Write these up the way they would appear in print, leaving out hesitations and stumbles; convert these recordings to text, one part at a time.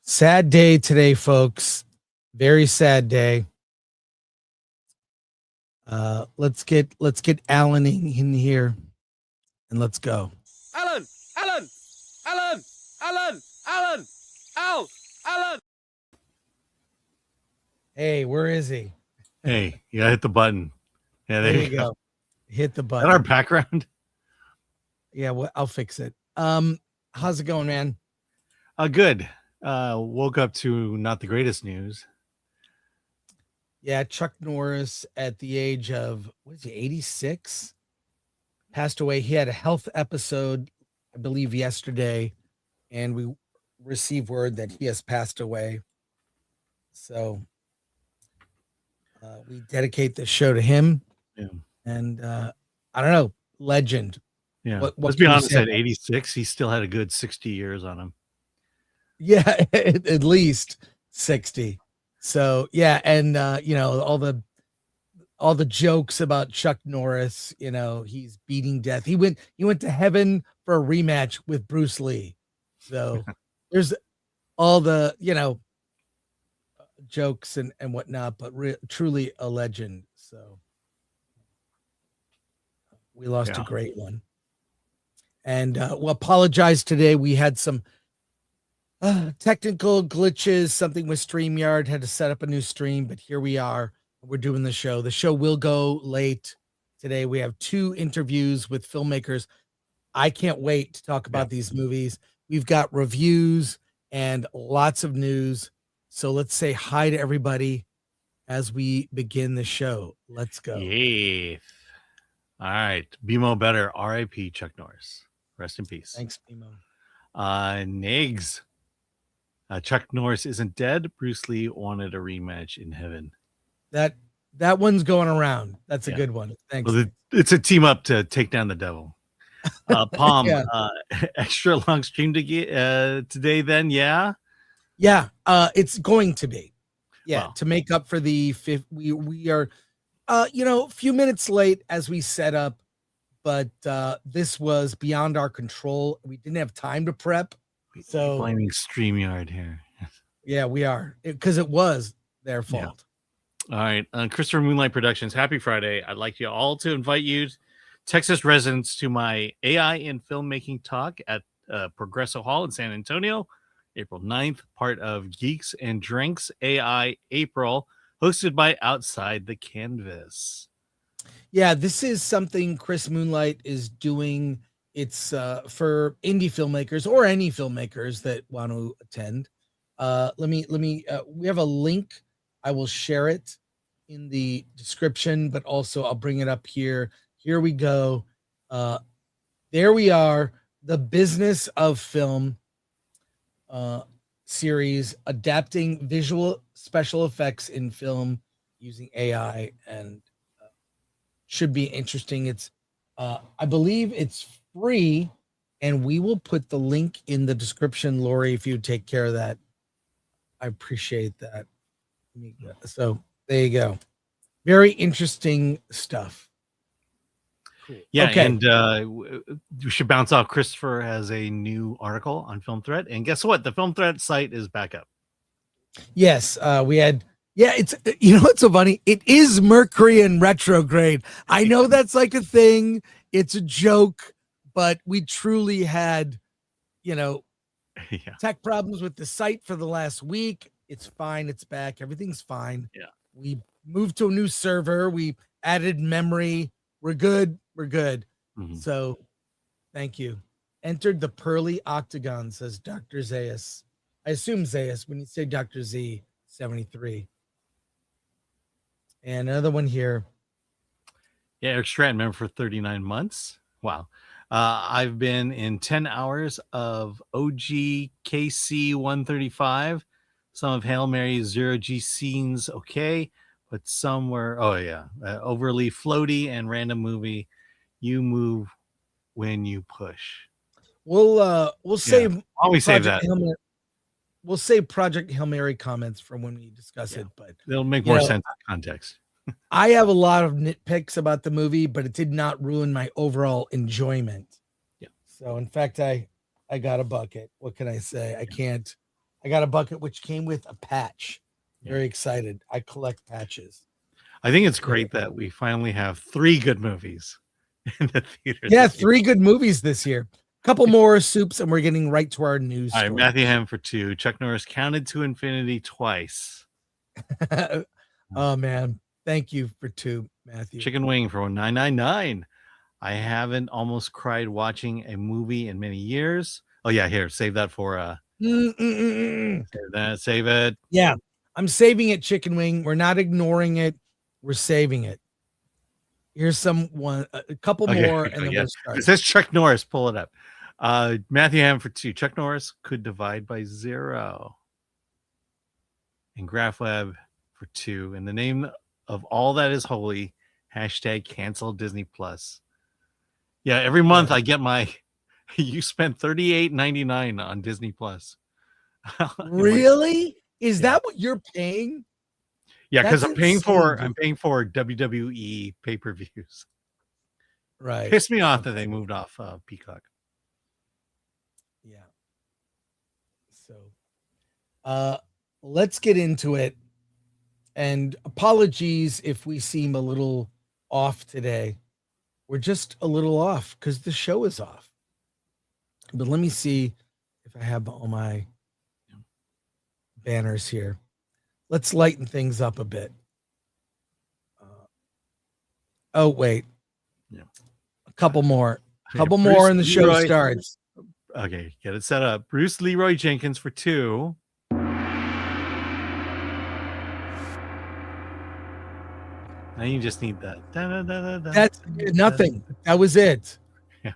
Sad day today, folks. Very sad day. Let's get Alan in here and let's go. Alan! Alan! Alan! Alan! Alan! Alan! Hey, where is he? Hey, you gotta hit the button. Yeah, there you go. Hit the button. Is that our background? Yeah, well, I'll fix it. How's it going, man? Good. Woke up to not the greatest news. Yeah, Chuck Norris at the age of 86? Passed away. He had a health episode, I believe, yesterday, and we received word that he has passed away. So we dedicate this show to him. Yeah. And I don't know, legend. Yeah. What Let's be honest, at 86, he still had a good 60 years on him. Yeah, at least 60. So yeah, and all the jokes about Chuck Norris, he's beating death. He went to heaven for a rematch with Bruce Lee. So there's all the, jokes and whatnot, but truly a legend. So we lost a great one. And we'll apologize today. We had some technical glitches, something with StreamYard, had to set up a new stream, but here we are. We're doing the show. The show will go late today. We have 2 interviews with filmmakers. I can't wait to talk about these movies. We've got reviews and lots of news. So let's say hi to everybody as we begin the show. Let's go. Yeah. All right. BMO better. RIP Chuck Norris. Rest in peace. Thanks, BMO. Nigs. Chuck Norris isn't dead. Bruce Lee wanted a rematch in heaven. That one's going around. That's a good one. Thanks. Well, it's a team up to take down the devil. Palm, extra long stream today then, yeah? Yeah, it's going to be. Yeah, Wow. To make up for the fifth, we are a few minutes late as we set up, but this was beyond our control. We didn't have time to prep. So blaming StreamYard here. Yeah, we are, because it was their fault. All right. Christopher Moonlight Productions, happy Friday. I'd like you all to invite you, Texas residents, to my AI in filmmaking talk at Progresso Hall in San Antonio, April 9th, part of Geeks and Drinks AI April, hosted by Outside the Canvas. Yeah, this is something Chris Moonlight is doing. It's for indie filmmakers or any filmmakers that want to attend. We have a link. I will share it in the description, but also I'll bring it up here. Here we go. There we are. The Business of Film series, adapting visual special effects in film using AI, and should be interesting. It's I believe it's free, and we will put the link in the description. Lori, if you take care of that, I appreciate that. So there you go. Very interesting stuff. Cool. Yeah, okay. And we should bounce off. Christopher has a new article on Film Threat, and guess what? The Film Threat site is back up. Yes, we had. Yeah, it's what's so funny? It is Mercury in retrograde. I know that's like a thing. It's a joke, but we truly had, tech problems with the site for the last week. It's fine. It's back. Everything's fine. Yeah. We moved to a new server. We added memory. We're good. We're good. Mm-hmm. So thank you. Entered the pearly octagon, says Dr. Zayas. I assume Zayas when you say Dr. Z 73. And another one here. Yeah, Eric Stratton, member for 39 months. Wow. I've been in 10 hours of OG KC 135. Some of Hail Mary's Zero G scenes, okay, but some were, overly floaty and random movie. You move when you push. We'll save. Always save that. We'll save Project Hail Mary comments from when we discuss it, but they'll make more sense in context. I have a lot of nitpicks about the movie, but it did not ruin my overall enjoyment. Yeah. So in fact, I got a bucket. What can I say? I I got a bucket which came with a patch. Yeah. Very excited. I collect patches. I think it's great that we finally have 3 good movies in the theater. Yeah, 3 good movies this year. Couple more soups, and we're getting right to our news. All right, Matthew Ham for 2. Chuck Norris counted to infinity twice. Oh man, thank you for 2, Matthew. Chicken wing for 1999. I haven't almost cried watching a movie in many years. Oh yeah, here, save that for save it. Yeah, I'm saving it, Chicken Wing. We're not ignoring it. We're saving it. Here's a couple more, and then we'll start. It says Chuck Norris. Pull it up. Matthew Ham for 2. Chuck Norris could divide by 0. And Graph Lab for 2. In the name of all that is holy, #cancel Disney Plus. Yeah, every month I get my. You spent $38.99 on Disney Plus. Really? Is that what you're paying? Yeah, because I'm paying for WWE pay-per-views. Right. Pissed me off that they moved off Peacock. Yeah. So let's get into it. And apologies if we seem a little off today. We're just a little off because the show is off. But let me see if I have all my banners here. Let's lighten things up a bit. Oh, wait. Yeah. A couple more. More and the show starts. Okay, get it set up. Bruce Leroy Jenkins for 2. Now you just need that. That's nothing. That was it. Yeah.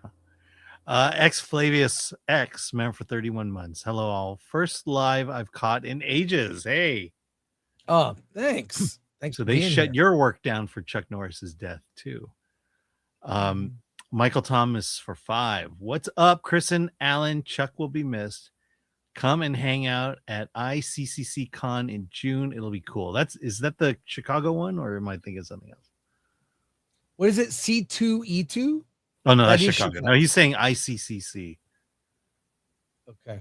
X Flavius X, man for 31 months. Hello all. First live I've caught in ages. Hey. Oh, thanks. Thanks. So they shut your work down for Chuck Norris's death too. Michael Thomas for 5. What's up, Chris and Alan? Chuck will be missed. Come and hang out at ICCC Con in June. It'll be cool. Is that the Chicago one, or am I thinking of something else? What is it? C2E2? Oh no, that's Chicago. No, he's saying ICCC. Okay.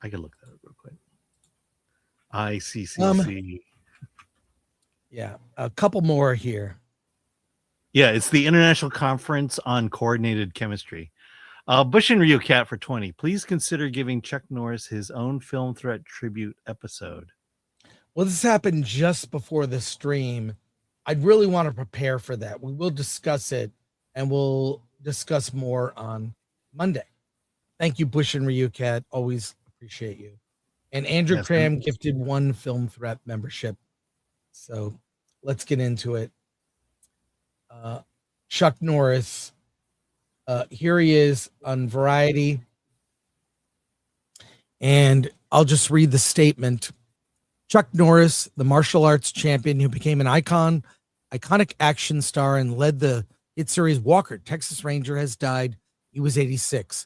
I can look that up real quick. ICCC. Yeah, a couple more here. Yeah, it's the International Conference on Coordinated Chemistry. Bush and Rio Cat for 20. Please consider giving Chuck Norris his own Film Threat tribute episode. Well, this happened just before the stream. I'd really want to prepare for that. We will discuss it, and we'll discuss more on Monday. Thank you, Bush and Rio Cat. Always appreciate you. And Andrew Cram gifted 1 Film Threat membership. So let's get into it. Chuck Norris. Here he is on Variety. And I'll just read the statement. Chuck Norris, the martial arts champion who became an iconic action star and led the hit series Walker, Texas Ranger, has died. He was 86.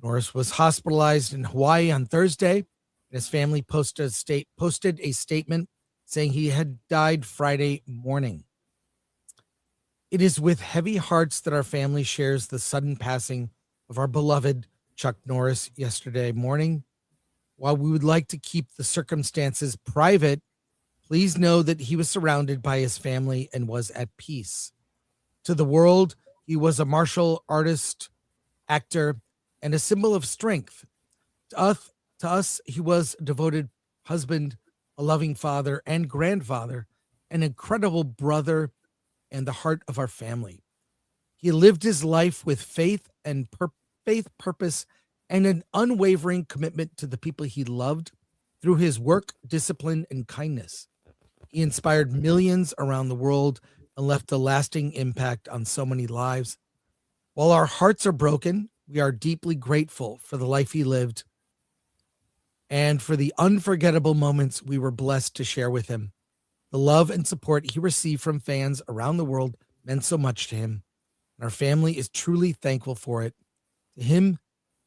Norris was hospitalized in Hawaii on Thursday. His family posted a statement saying he had died Friday morning. It is with heavy hearts that our family shares the sudden passing of our beloved Chuck Norris yesterday morning. While we would like to keep the circumstances private, please know that he was surrounded by his family and was at peace. To the world, he was a martial artist, actor, and a symbol of strength. To us, he was a devoted husband, a loving father and grandfather, an incredible brother, and the heart of our family. He lived his life with faith, purpose, and an unwavering commitment to the people he loved through his work, discipline, and kindness. He inspired millions around the world and left a lasting impact on so many lives. While our hearts are broken, we are deeply grateful for the life he lived and for the unforgettable moments we were blessed to share with him. The love and support he received from fans around the world meant so much to him, and our family is truly thankful for it. To him,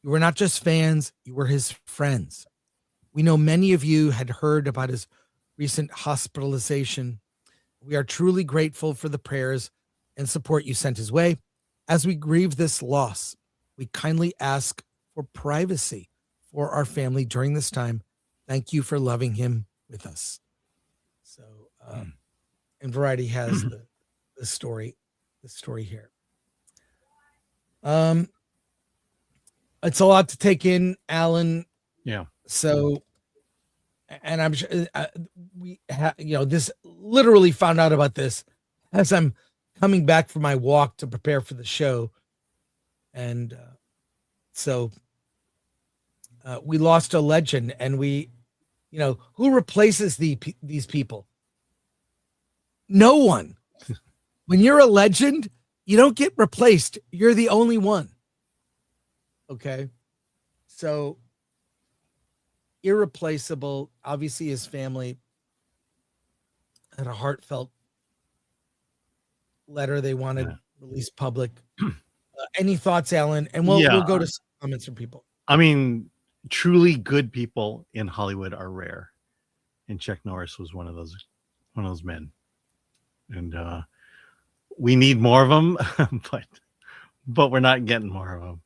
you were not just fans, you were his friends. We know many of you had heard about his recent hospitalization. We are truly grateful for the prayers and support you sent his way. As we grieve this loss, we kindly ask for privacy for our family during this time. Thank you for loving him with us. So, and Variety has the story here. It's a lot to take in, Alan. Yeah. So, and I'm sure this literally found out about this as I'm coming back from my walk to prepare for the show. And so we lost a legend, and who replaces these people? No one. When you're a legend, you don't get replaced. You're the only one. Okay. So irreplaceable. Obviously, his family had a heartfelt letter they wanted released public. Any thoughts, Alan? And we'll go to some comments from people. I mean, truly good people in Hollywood are rare, and Chuck Norris was one of those men. And we need more of them, but we're not getting more of them.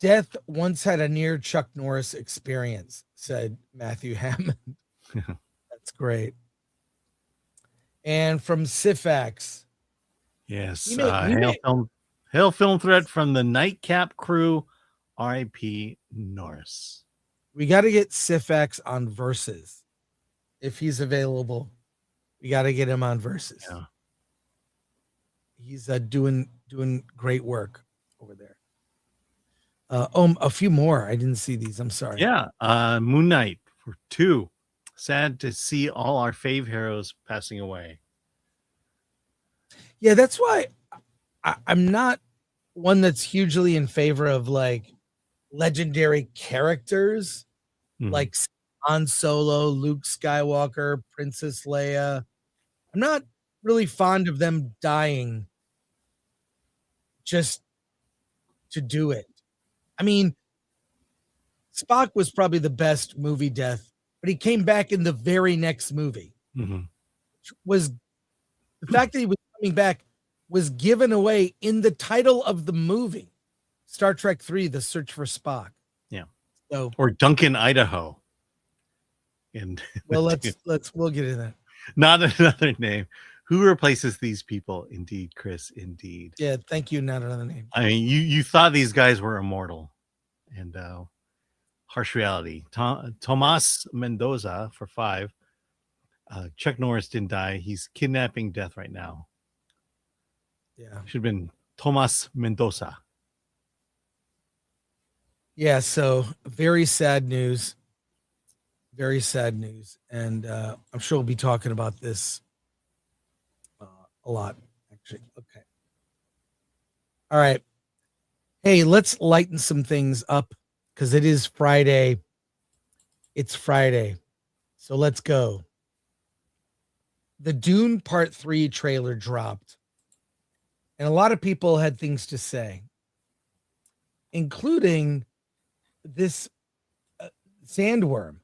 Death once had a near Chuck Norris experience, said Matthew Hammond. That's great. And from Sifax. Yes. Hail film threat from the Nightcap crew. R.I.P. Norris. We got to get Sifax on Versus. If he's available, we got to get him on Versus. Yeah. He's doing great work over there. A few more. I didn't see these. I'm sorry. Yeah. Moon Knight for 2. Sad to see all our fave heroes passing away. Yeah, that's why I'm not one that's hugely in favor of like legendary characters like Han Solo, Luke Skywalker, Princess Leia. I'm not really fond of them dying just to do it. I mean, Spock was probably the best movie death, but he came back in the very next movie. Which was the fact that he was coming back was given away in the title of the movie, Star Trek 3: The Search for Spock. Yeah. So, or Duncan, Idaho. And well, we'll get into that. Not another name. Who replaces these people? Indeed, Chris. Indeed. Yeah, thank you. Not another name. I mean, you thought these guys were immortal, and harsh reality. Tomas Mendoza for 5. Chuck Norris didn't die. He's kidnapping death right now. Yeah, should have been Tomas Mendoza. Yeah, so very sad news. Very sad news, and I'm sure we'll be talking about this a lot, actually. Okay. All right. Hey, let's lighten some things up because it is Friday. It's Friday. So let's go. The Dune Part 3 trailer dropped, and a lot of people had things to say, including this Sandworm.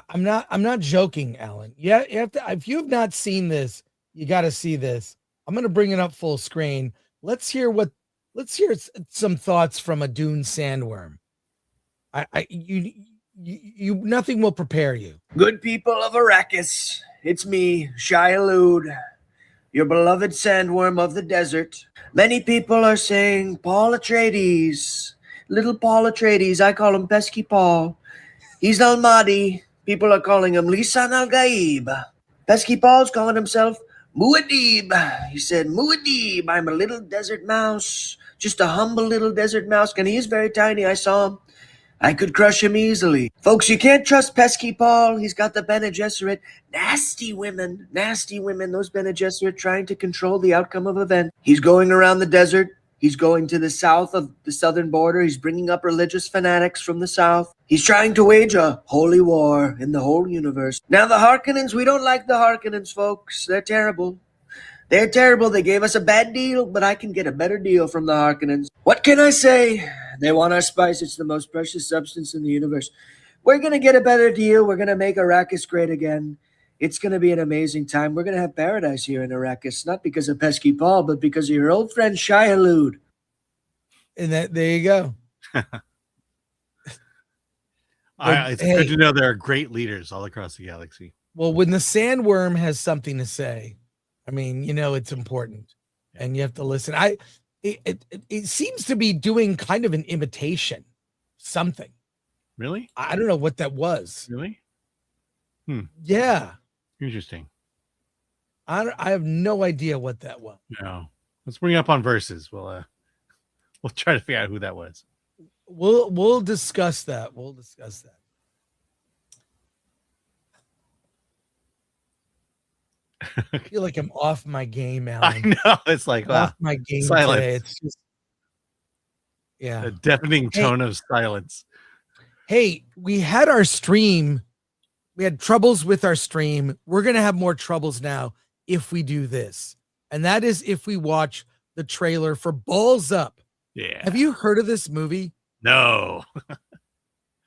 I'm not joking, Alan. Yeah, you have to. If you have not seen this, you got to see this. I'm going to bring it up full screen. Let's hear some thoughts from a Dune Sandworm. You nothing will prepare you. Good people of Arrakis, it's me, Shia Lude, your beloved Sandworm of the desert. Many people are saying Paul Atreides, little Paul Atreides. I call him Pesky Paul. He's Al-Mahdi. People are calling him Lisan al-Gaib. Pesky Paul's calling himself Muad'Dib. He said, Muad'Dib, I'm a little desert mouse, just a humble little desert mouse. And he is very tiny. I saw him. I could crush him easily. Folks, you can't trust Pesky Paul. He's got the Bene Gesserit. Nasty women. Those Bene Gesserit trying to control the outcome of events. He's going around the desert. He's going to the south of the southern border. He's bringing up religious fanatics from the south. He's trying to wage a holy war in the whole universe. Now, the Harkonnens, we don't like the Harkonnens, folks. They're terrible. They're terrible. They gave us a bad deal, but I can get a better deal from the Harkonnens. What can I say? They want our spice. It's the most precious substance in the universe. We're going to get a better deal. We're going to make Arrakis great again. It's going to be an amazing time. We're going to have paradise here in Arrakis, not because of Pesky Paul, but because of your old friend Shia Lude. And there you go. It's good to know there are great leaders all across the galaxy. Well, when the Sandworm has something to say, I mean, it's important, and you have to listen. It seems to be doing kind of an imitation, something. Really? I don't know what that was. Really? Yeah. Interesting. I have no idea what that was. No. Let's bring it up on Versus. We'll try to figure out who that was. We'll discuss that. We'll discuss that. I feel like I'm off my game, Alan. I know. It's like, wow. Off my game silence. today. It's just, yeah. A deafening tone of silence. Hey, we had our stream. We had troubles with our stream. We're going to have more troubles now if we do this. And that is if we watch the trailer for Balls Up. Yeah. Have you heard of this movie? No.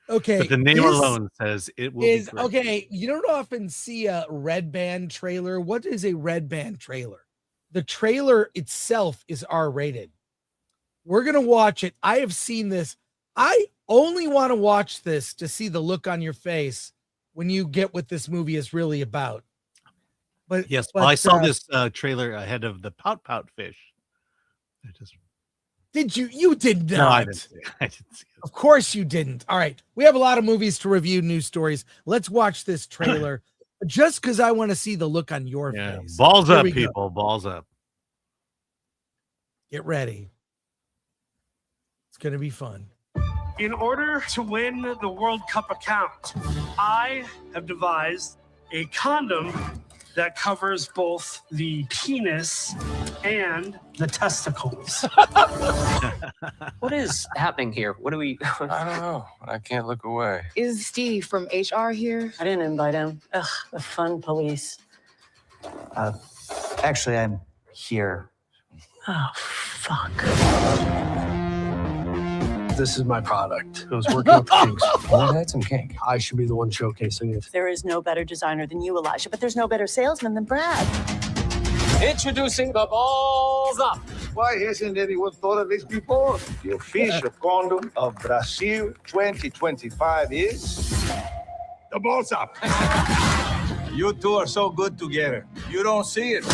Okay. But the name alone says it will be great. Okay. You don't often see a red band trailer. What is a red band trailer? The trailer itself is R-rated. We're going to watch it. I have seen this. I only want to watch this to see the look on your face when you get what this movie is really about. But yes, I saw this trailer ahead of the Pout Pout Fish. Did you? You did not. No, I didn't see it. Of course you didn't. All right. We have a lot of movies to review, news stories. Let's watch this trailer just because I want to see the look on your face. Balls up, people. Balls up. Get ready. It's going to be fun. In order to win the World Cup account, I have devised a condom that covers both the penis and the testicles. What is happening here? What do we... I don't know. I can't look away. Is Steve from HR here? I didn't invite him. Ugh, the fun police. Actually, I'm here. Oh, fuck. This is my product. I was working with the Kinks. Well, I had some kink. I should be the one showcasing it. There is no better designer than you, Elijah, but there's no better salesman than Brad. Introducing the Balls Up. Why hasn't anyone thought of this before? The official condom of Brazil 2025 is the Balls Up. You two are so good together. You don't see it.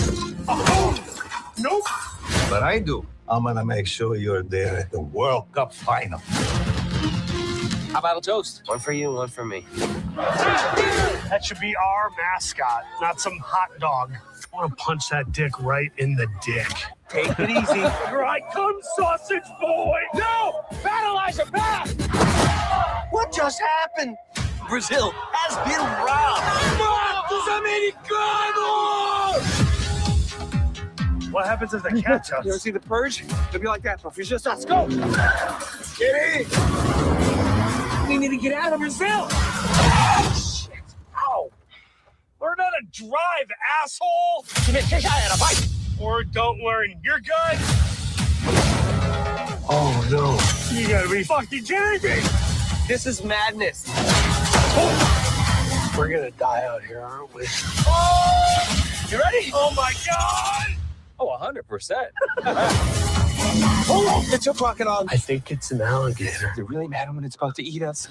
Oh, nope. But I do. I'm gonna make sure you're there at the World Cup final. How about a toast? One for you, one for me. That should be our mascot, not some hot dog. I want to punch that dick right in the dick. Take it easy. Here I come, sausage boy! No! Bat, Elijah, bat! What just happened? Brazil has been robbed. What happens if they catch us? You ever see The Purge? It'll be like that. Let's go. Get in. We need to get out of Brazil. Shit. Ow. Learn how to drive, asshole! Or don't learn. You're good? Oh, no. You gotta be fucking kidding me! This is madness. We're gonna die out here, aren't we? Oh! You ready? Oh, my God! Oh, 100%. Oh, it's a crocodile. I think it's an alligator. Is it really mad when it's about to eat us?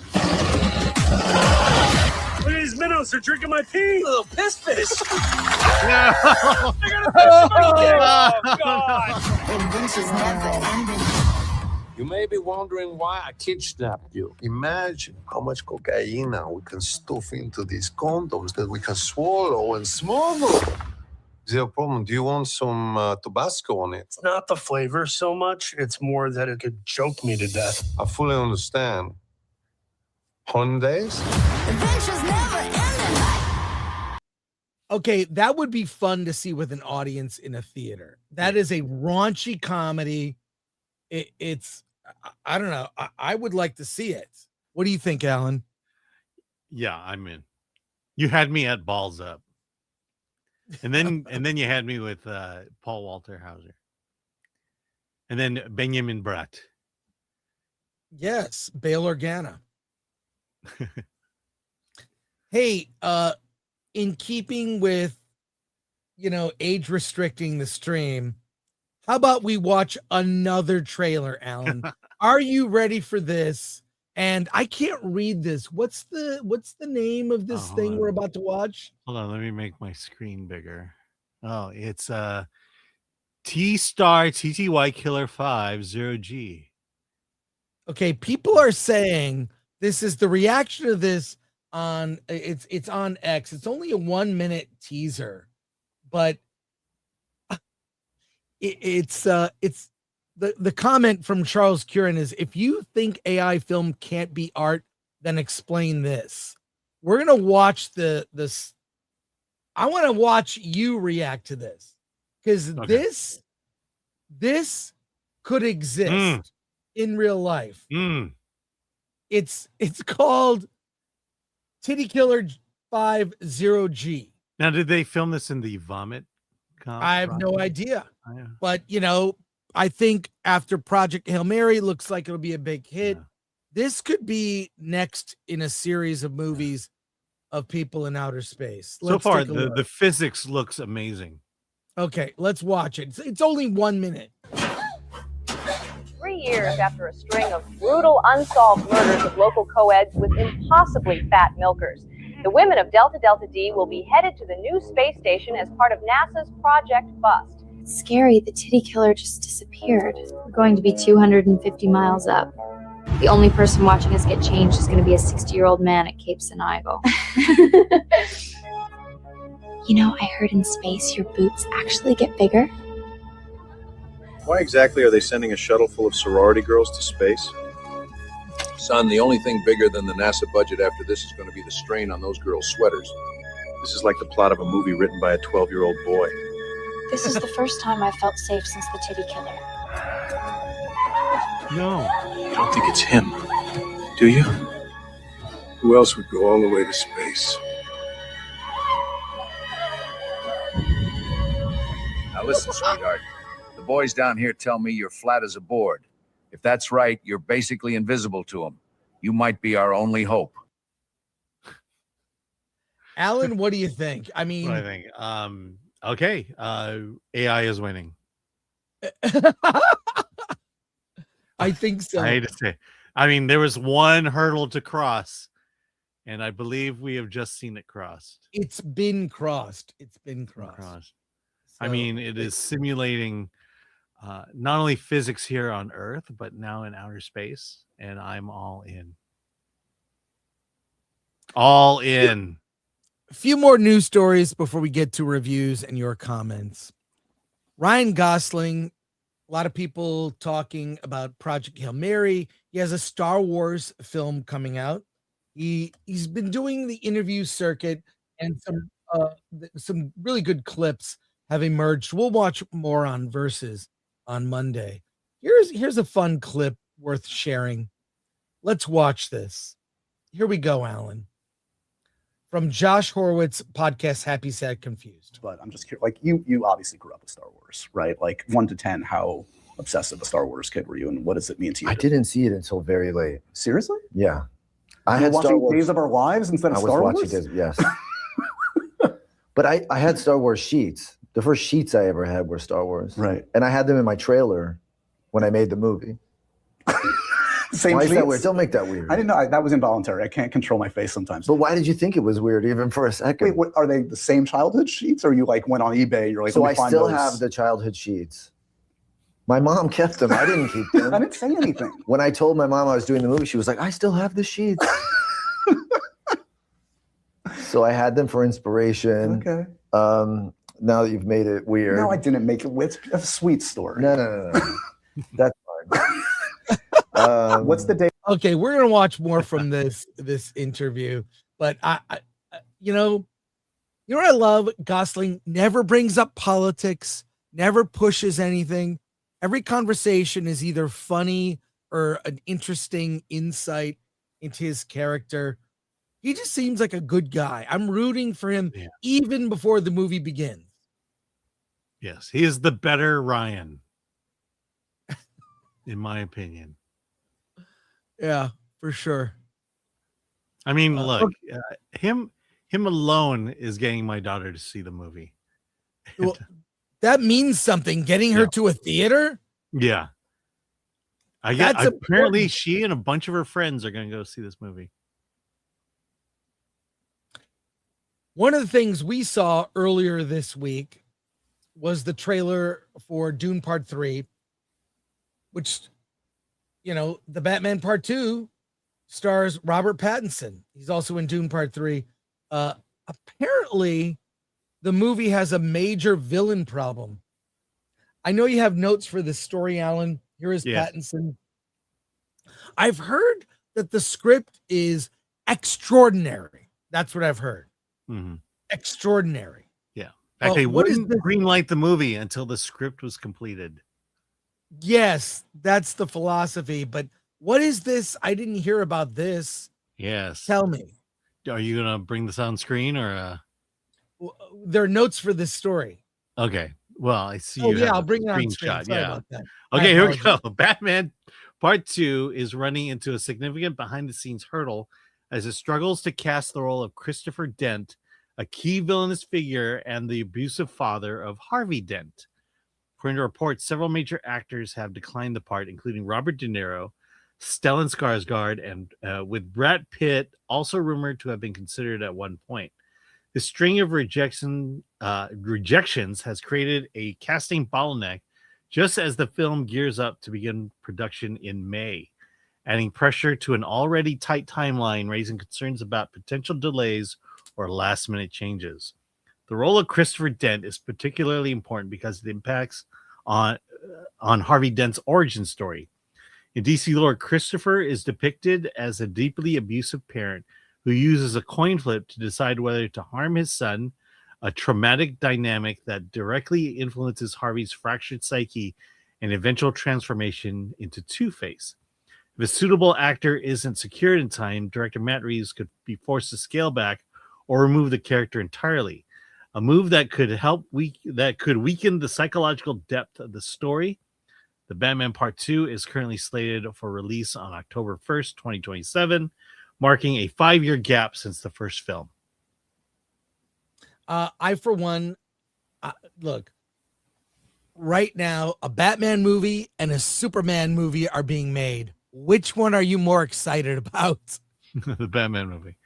Look at these minnows. They're drinking my pee. Little piss fish. They're gonna fish my dick. Oh, God. Adventures never ending. You may be wondering why I kidnapped you. Imagine how much cocaine we can stuff into these condoms that we can swallow and smuggle. Is there a problem? Do you want some Tabasco on it? It's not the flavor so much. It's more that it could choke me to death. I fully understand. Holidays? Adventures never ending. Okay, that would be fun to see with an audience in a theater. That is a raunchy comedy. It's I don't know. I would like to see it. What do you think, Alan? Yeah, I'm in. You had me at Balls Up. And then you had me with Paul Walter Hauser. And then Benjamin Bratt. Yes, Bail Organa. Hey, in keeping with age restricting the stream, How about we watch another trailer, Alan? Are you ready for this? And I can't read this. What's the name of this thing we're about to watch? Hold on, let me make my screen bigger. Oh, it's T-Star TTY Killer 5 0G. Okay, people are saying this is the reaction to this on it's on X. It's only a 1-minute teaser, but it's the comment from Charles Curran is, if you think AI film can't be art, then explain this. We're gonna watch this. I want to watch you react to this, because this could exist in real life. It's called Titty Killer 50G. Now, did they film this in the vomit? I have no idea. But, I think after Project Hail Mary looks like it'll be a big hit. Yeah. This could be next in a series of movies of people in outer space. So far, the physics looks amazing. Okay, let's watch it. It's only 1 minute. 3 years after a string of brutal, unsolved murders of local co-eds with impossibly fat milkers, the women of Delta Delta D will be headed to the new space station as part of NASA's Project Bust. It's scary. The titty killer just disappeared. We're going to be 250 miles up. The only person watching us get changed is going to be a 60-year-old man at Cape Sinigo. I heard in space your boots actually get bigger. Why exactly are they sending a shuttle full of sorority girls to space? Son, the only thing bigger than the NASA budget after this is going to be the strain on those girls' sweaters. This is like the plot of a movie written by a 12-year-old boy. This is the first time I've felt safe since the titty killer. No. I don't think it's him. Do you? Who else would go all the way to space? Now listen, sweetheart. The boys down here tell me you're flat as a board. If that's right, you're basically invisible to them. You might be our only hope. Alan, what do you think? I mean, what do I think? Okay. AI is winning. I think so. I hate to say. I mean, there was one hurdle to cross, and I believe we have just seen it crossed. It's been crossed. It's been crossed. So, I mean, it is simulating not only physics here on Earth, but now in outer space, and I'm all in. All in. A few more news stories before we get to reviews and your comments. Ryan Gosling, a lot of people talking about Project Hail Mary. He has a Star Wars film coming out. He's been doing the interview circuit, and some really good clips have emerged. We'll watch more on Versus on Monday. Here's a fun clip worth sharing. Let's watch this. Here we go, Alan. From Josh Horowitz podcast, Happy, Sad, Confused. But I'm just curious, like you obviously grew up with Star Wars, right? Like 1 to 10, how obsessive a Star Wars kid were you, and what does it mean to you? I didn't see it until very late. Seriously? Yeah. I had watching Star Wars. Days of Our Lives instead of Star Wars? I was watching Days, yes. But I had Star Wars sheets. The first sheets I ever had were Star Wars. Right. And I had them in my trailer when I made the movie. Same why sheets? Is that weird? Don't make that weird. I didn't know. That was involuntary. I can't control my face sometimes. But why did you think it was weird even for a second? Wait, what, are they the same childhood sheets, or you like went on eBay? You're like, so let me I find still those. have the childhood sheets. My mom kept them. I didn't keep them. I didn't say anything. When I told my mom I was doing the movie, she was like, I still have the sheets. So I had them for inspiration. Okay. Now that you've made it weird. No, I didn't make it. It's a sweet story. No. That's fine. What's the date? Okay, we're gonna watch more from this interview, but I you know what I love? Gosling never brings up politics, never pushes anything. Every conversation is either funny or an interesting insight into his character. He just seems like a good guy. I'm rooting for him even before the movie begins. Yes, he is the better Ryan, in my opinion. Yeah, for sure. I mean, look, him alone is getting my daughter to see the movie. Well, that means something. Getting her to a theater. Yeah. That's apparently important. she and a bunch of her friends are going to go see this movie. One of the things we saw earlier this week was the trailer for Dune Part 3, which, the Batman Part 2 stars Robert Pattinson. He's also in Dune Part 3. Apparently, the movie has a major villain problem. I know you have notes for this story, Alan. Here is Pattinson. I've heard that the script is extraordinary. That's what I've heard. Mm-hmm. Extraordinary. Yeah. In fact, they wouldn't greenlight the movie until the script was completed. Yes, that's the philosophy. But what is this? I didn't hear about this. Yes. Tell me. Are you going to bring this on screen or? There are notes for this story. Okay. Well, I see. Oh, yeah, I'll bring it on screen. Sorry about that. Okay, here we go. Batman Part 2 is running into a significant behind-the-scenes hurdle as it struggles to cast the role of Christopher Dent, a key villainous figure and the abusive father of Harvey Dent. According to reports, several major actors have declined the part, including Robert De Niro, Stellan Skarsgård, and with Brad Pitt also rumored to have been considered at one point. The string of rejections has created a casting bottleneck just as the film gears up to begin production in May, adding pressure to an already tight timeline, raising concerns about potential delays or last-minute changes. The role of Christopher Dent is particularly important because it impacts on Harvey Dent's origin story. In DC lore, Christopher is depicted as a deeply abusive parent who uses a coin flip to decide whether to harm his son, a traumatic dynamic that directly influences Harvey's fractured psyche and eventual transformation into Two-Face. If a suitable actor isn't secured in time, director Matt Reeves could be forced to scale back or remove the character entirely. A move that could weaken the psychological depth of the story. The Batman Part 2 is currently slated for release on October 1st, 2027, marking a 5-year gap since the first film. I, for one, look, right now, a Batman movie and a Superman movie are being made. Which one are you more excited about? The Batman movie.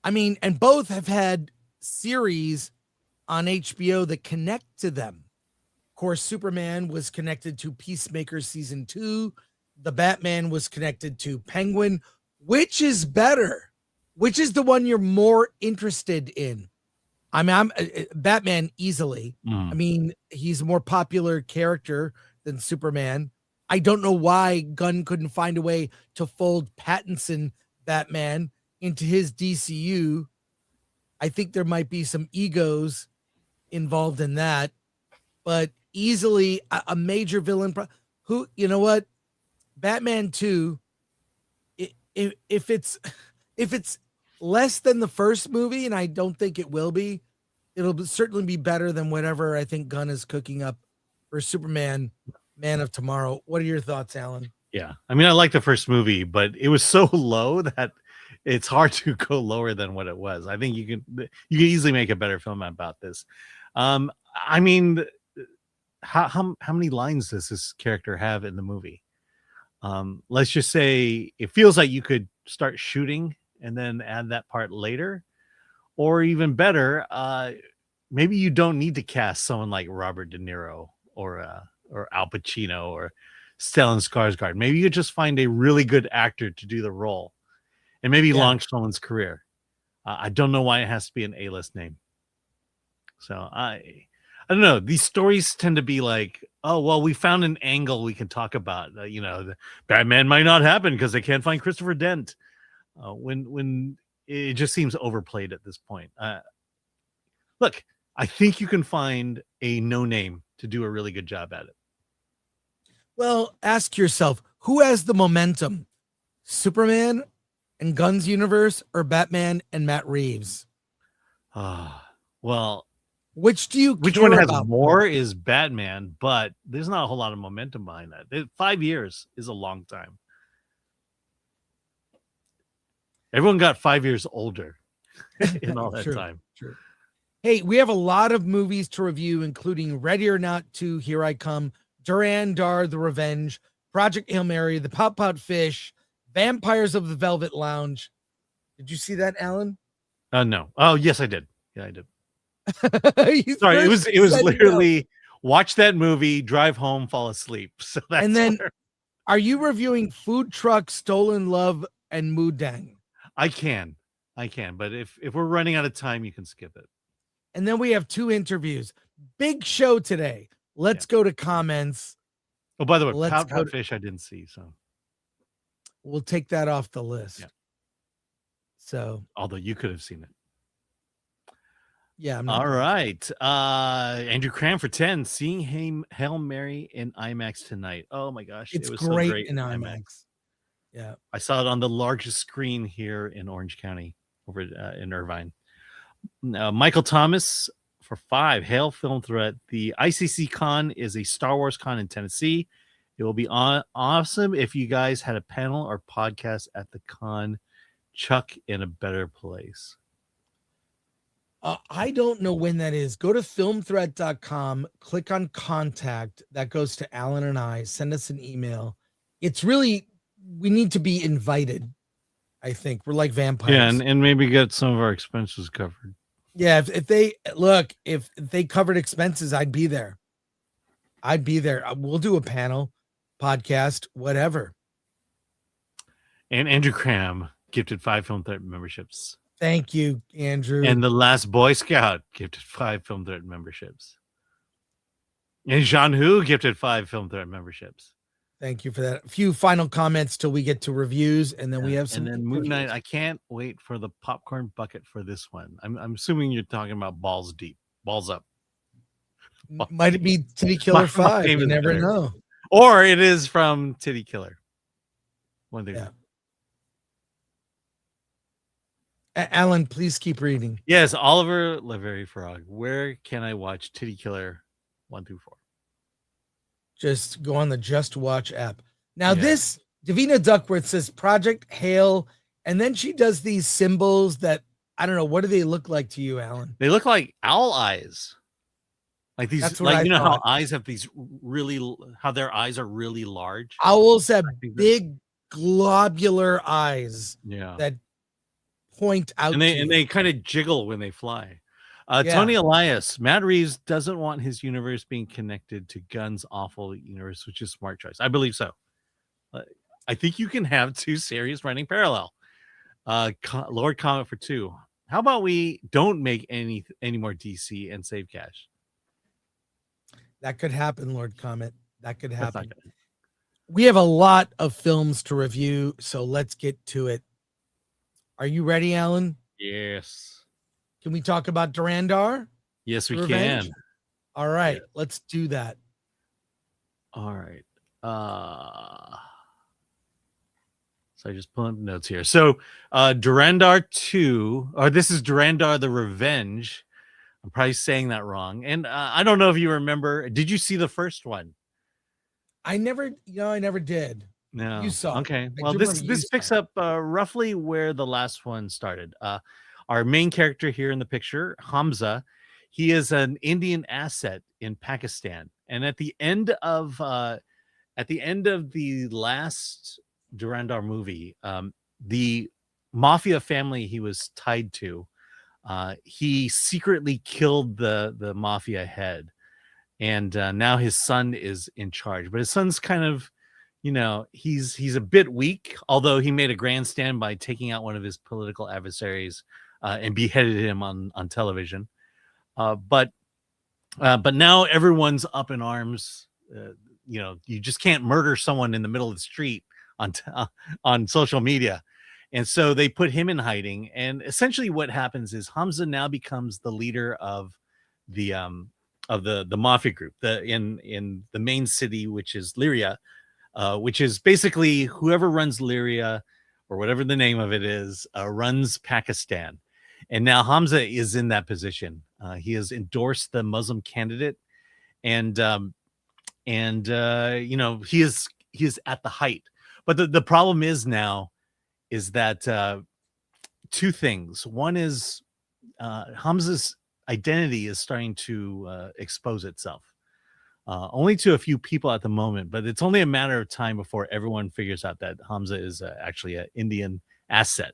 I mean, and both have had series on HBO that connect to them. Of course, Superman was connected to Peacemaker season 2. The Batman was connected to Penguin. Which is better? Which is the one you're more interested in? I mean, I'm Batman easily. I mean, he's a more popular character than Superman. I don't know why Gunn couldn't find a way to fold Pattinson Batman into his DCU. I think there might be some egos involved in that, but easily a major villain. Who, you know what? Batman 2, if it's less than the first movie, and I don't think it will be, it'll certainly be better than whatever I think Gunn is cooking up for Superman, Man of Tomorrow. What are your thoughts, Alan? Yeah. I mean, I like the first movie, but it was so low that it's hard to go lower than what it was. I think you can easily make a better film about this. I mean, how many lines does this character have in the movie? Let's just say it feels like you could start shooting and then add that part later, or even better, maybe you don't need to cast someone like Robert De Niro or Al Pacino or Stellan Skarsgård. Maybe you just find a really good actor to do the role and maybe launch someone's career. I don't know why it has to be an A-list name. So I don't know. These stories tend to be like, oh, well, we found an angle we can talk about. The Batman might not happen because they can't find Christopher Dent. When it just seems overplayed at this point. Look, I think you can find a no-name to do a really good job at it. Well, ask yourself, who has the momentum? Superman and Gunn's universe, or Batman and Matt Reeves? Well, which one has about more is Batman, but there's not a whole lot of momentum behind that. 5 years is a long time. Everyone got 5 years older in all that time. True. Hey, we have a lot of movies to review, including Ready or Not 2, Here I Come, Dhurandhar, The Revenge, Project Hail Mary, The Pop Pot Fish, Vampires of the Velvet Lounge. Did you see that, Alan? No. Oh, yes, I did. Yeah, I did. He's Sorry, it first was said no. literally watch that movie, drive home, fall asleep. So that's And then, where- are you reviewing Food Truck, Stolen Love, and Mudang? I can, but if we're running out of time, you can skip it. And then we have 2 interviews. Big show today. Let's go to comments. Oh, by the way, Let's Pout go Pout to- Fish I didn't see, so We'll take that off the list. Yeah. So, although you could have seen it. yeah. I'm not All right. Andrew Cram for 10. Seeing Hail Mary in IMAX tonight. Oh my gosh. It's it was great so great in IMAX. Yeah. I saw it on the largest screen here in Orange County over in Irvine. Michael Thomas for 5. Hail Film Threat. The ICC Con is a Star Wars con in Tennessee. It will be awesome if you guys had a panel or podcast at the con. Chuck in a better place. I don't know when that is. Go to filmthreat.com, click on contact. That goes to Alan and I. Send us an email. It's really, we need to be invited. I think we're like vampires. Yeah, and maybe get some of our expenses covered. Yeah, if they look, if they covered expenses, I'd be there. I'd be there. We'll do a panel, podcast, whatever. And Andrew Cram gifted 5 Film Threat memberships. Thank you, Andrew. And the last Boy Scout gifted 5 Film Threat memberships. And Jean Hu gifted 5 Film Threat memberships. Thank you for that. A few final comments till we get to reviews, and then we have some. And then Moon Knight, I can't wait for the popcorn bucket for this one. I'm assuming you're talking about Balls Deep, Balls Up. Might it be Titty Killer 5? You never know. Or it is from Titty Killer. One thing. Yeah. Alan, please keep reading. Yes, Oliver Lavery Frog. Where can I watch Titty Killer 1 through 4? Just go on the Just Watch app. Now, this Davina Duckworth says Project Hail, and then she does these symbols that I don't know. What do they look like to you, Alan? They look like owl eyes. Like these, That's what like I you know thought. how eyes have these how their eyes are really large. Owls have big globular eyes. Yeah. That point out. And they kind of jiggle when they fly. Tony Elias, Matt Reeves doesn't want his universe being connected to Gunn's awful universe, which is a smart choice. I believe so. I think you can have 2 series running parallel. Lord Comet for 2. How about we don't make any more DC and save cash? That could happen, Lord Comet. That could That's not happen. gonna- We have a lot of films to review, so let's get to it. Are you ready, Alan? Yes. Can we talk about Dhurandhar? Yes, we Revenge? can. All right, let's do that. All right. So I just pulling up notes here. So Dhurandhar 2, or this is Dhurandhar the Revenge. I'm probably saying that wrong. And I don't know if you remember. Did you see the first one? I never did. No. You saw it. Okay. I Well, do this remember you saw picks up roughly where the last one started. Our main character here in the picture, Hamza, he is an Indian asset in Pakistan. And at the end of the last Dhurandhar movie, the mafia family he was tied to, he secretly killed the mafia head, and now his son is in charge. But his son's kind of, he's a bit weak, although he made a grandstand by taking out one of his political adversaries and beheaded him on television. But now everyone's up in arms. You just can't murder someone in the middle of the street on social media. And so they put him in hiding. And essentially what happens is Hamza now becomes the leader of the mafia group in the main city, which is Lyria, which is basically whoever runs Lyria, or whatever the name of it is, runs Pakistan. And now Hamza is in that position. He has endorsed the Muslim candidate, and he is at the height. But the problem is now is that 2 things. One is Hamza's identity is starting to expose itself. Only to a few people at the moment, but it's only a matter of time before everyone figures out that Hamza is actually an Indian asset.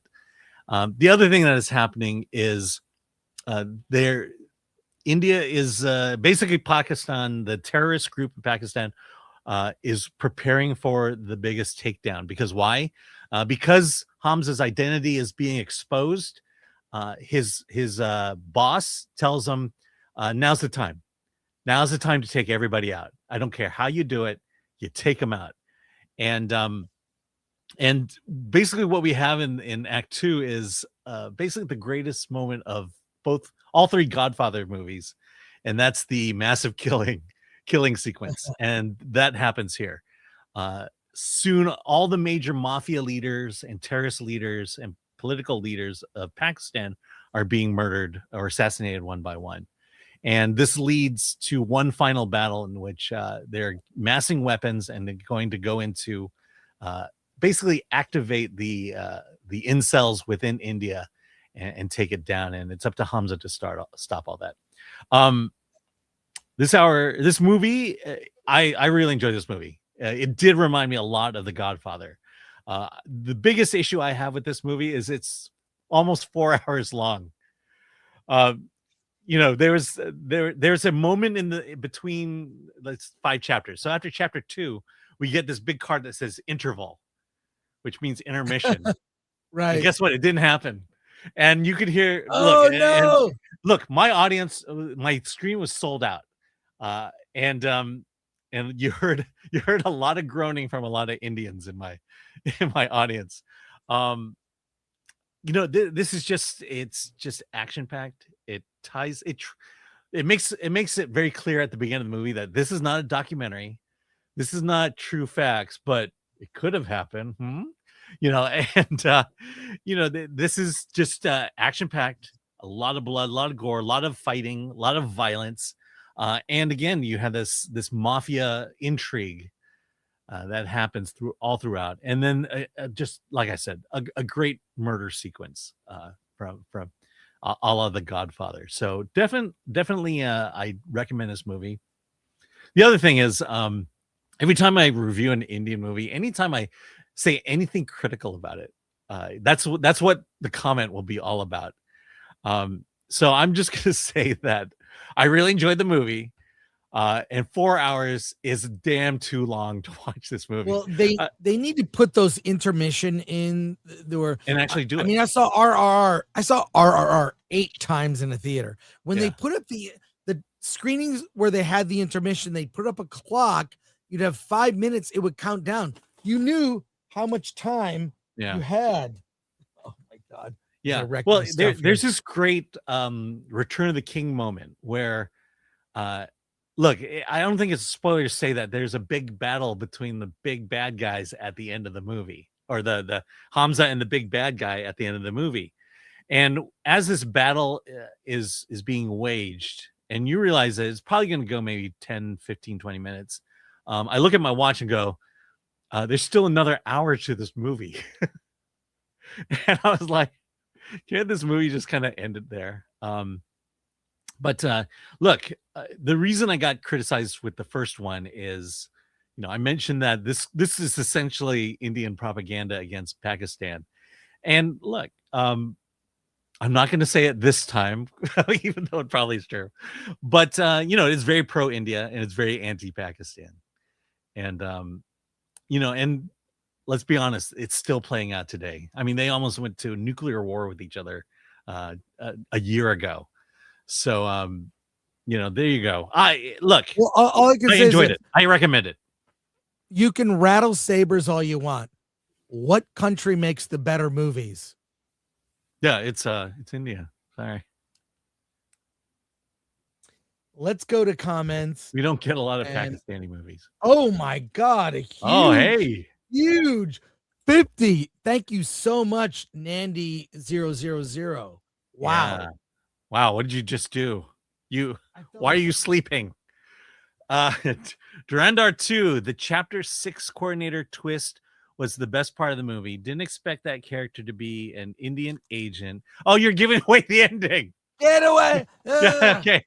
The other thing that is happening is India is basically Pakistan, the terrorist group of Pakistan is preparing for the biggest takedown. Because why? Because Hamza's identity is being exposed. His boss tells him, now's the time. Now's the time to take everybody out. I don't care how you do it. You take them out. And basically what we have in Act 2 is basically the greatest moment of all three Godfather movies. And that's the massive killing sequence. And that happens here. Soon, all the major mafia leaders and terrorist leaders and political leaders of Pakistan are being murdered or assassinated one by one. And this leads to one final battle in which they're massing weapons and they're going to go into basically activate the incels within India and take it down. And it's up to Hamza to stop all that. This movie, I really enjoyed this movie. It did remind me a lot of The Godfather. The biggest issue I have with this movie is it's almost 4 hours long. There's a moment in between 5 chapters. So after chapter 2, we get this big card that says interval, which means intermission. Right. And guess what? It didn't happen. And you could hear, look, my audience, my screen was sold out. And you heard a lot of groaning from a lot of Indians in my audience. This is it's just action packed. It makes it very clear at the beginning of the movie that this is not a documentary. This is not true facts, but it could have happened. This is just action packed, a lot of blood, a lot of gore, a lot of fighting, a lot of violence. And again, you have this mafia intrigue that happens throughout, and then just like I said, a great murder sequence from a la The Godfather. So definitely, I recommend this movie. The other thing is, every time I review an Indian movie, anytime I say anything critical about it, that's what the comment will be all about. So I'm just gonna say that I really enjoyed the movie, and 4 hours is damn too long to watch this movie. Well, they need to put those intermission in. And actually do it. I mean, I saw RRR 8 times in a theater. When they put up the screenings where they had the intermission, they put up a clock. You'd have 5 minutes. It would count down. You knew how much time you had. Oh my God. Yeah. Well, there's this great Return of the King moment where, look, I don't think it's a spoiler to say that there's a big battle between the big bad guys at the end of the movie, or the Hamza and the big bad guy at the end of the movie. And as this battle is being waged, and you realize that it's probably going to go maybe 10, 15, 20 minutes. I look at my watch and go, there's still another hour to this movie. And I was like, can't this movie just kind of ended there? But look, the reason I got criticized with the first one is, I mentioned that this is essentially Indian propaganda against Pakistan. And look, I'm not going to say it this time, even though it probably is true. But it's very pro-India and it's very anti-Pakistan. And and let's be honest, it's still playing out today. I mean, they almost went to nuclear war with each other a year ago. So there you go. All I can say enjoyed it. I recommend it. You can rattle sabers all you want. What country makes the better movies? Yeah, it's India. Sorry. Let's go to comments. We don't get a lot of Pakistani movies. Oh my God. Huge 50. Thank you so much, Nandy000. Wow. Yeah. Wow. What did you just do? Why are you sleeping? Dhurandhar 2, the chapter 6 coordinator twist was the best part of the movie. Didn't expect that character to be an Indian agent. Oh, you're giving away the ending. Get away. Okay.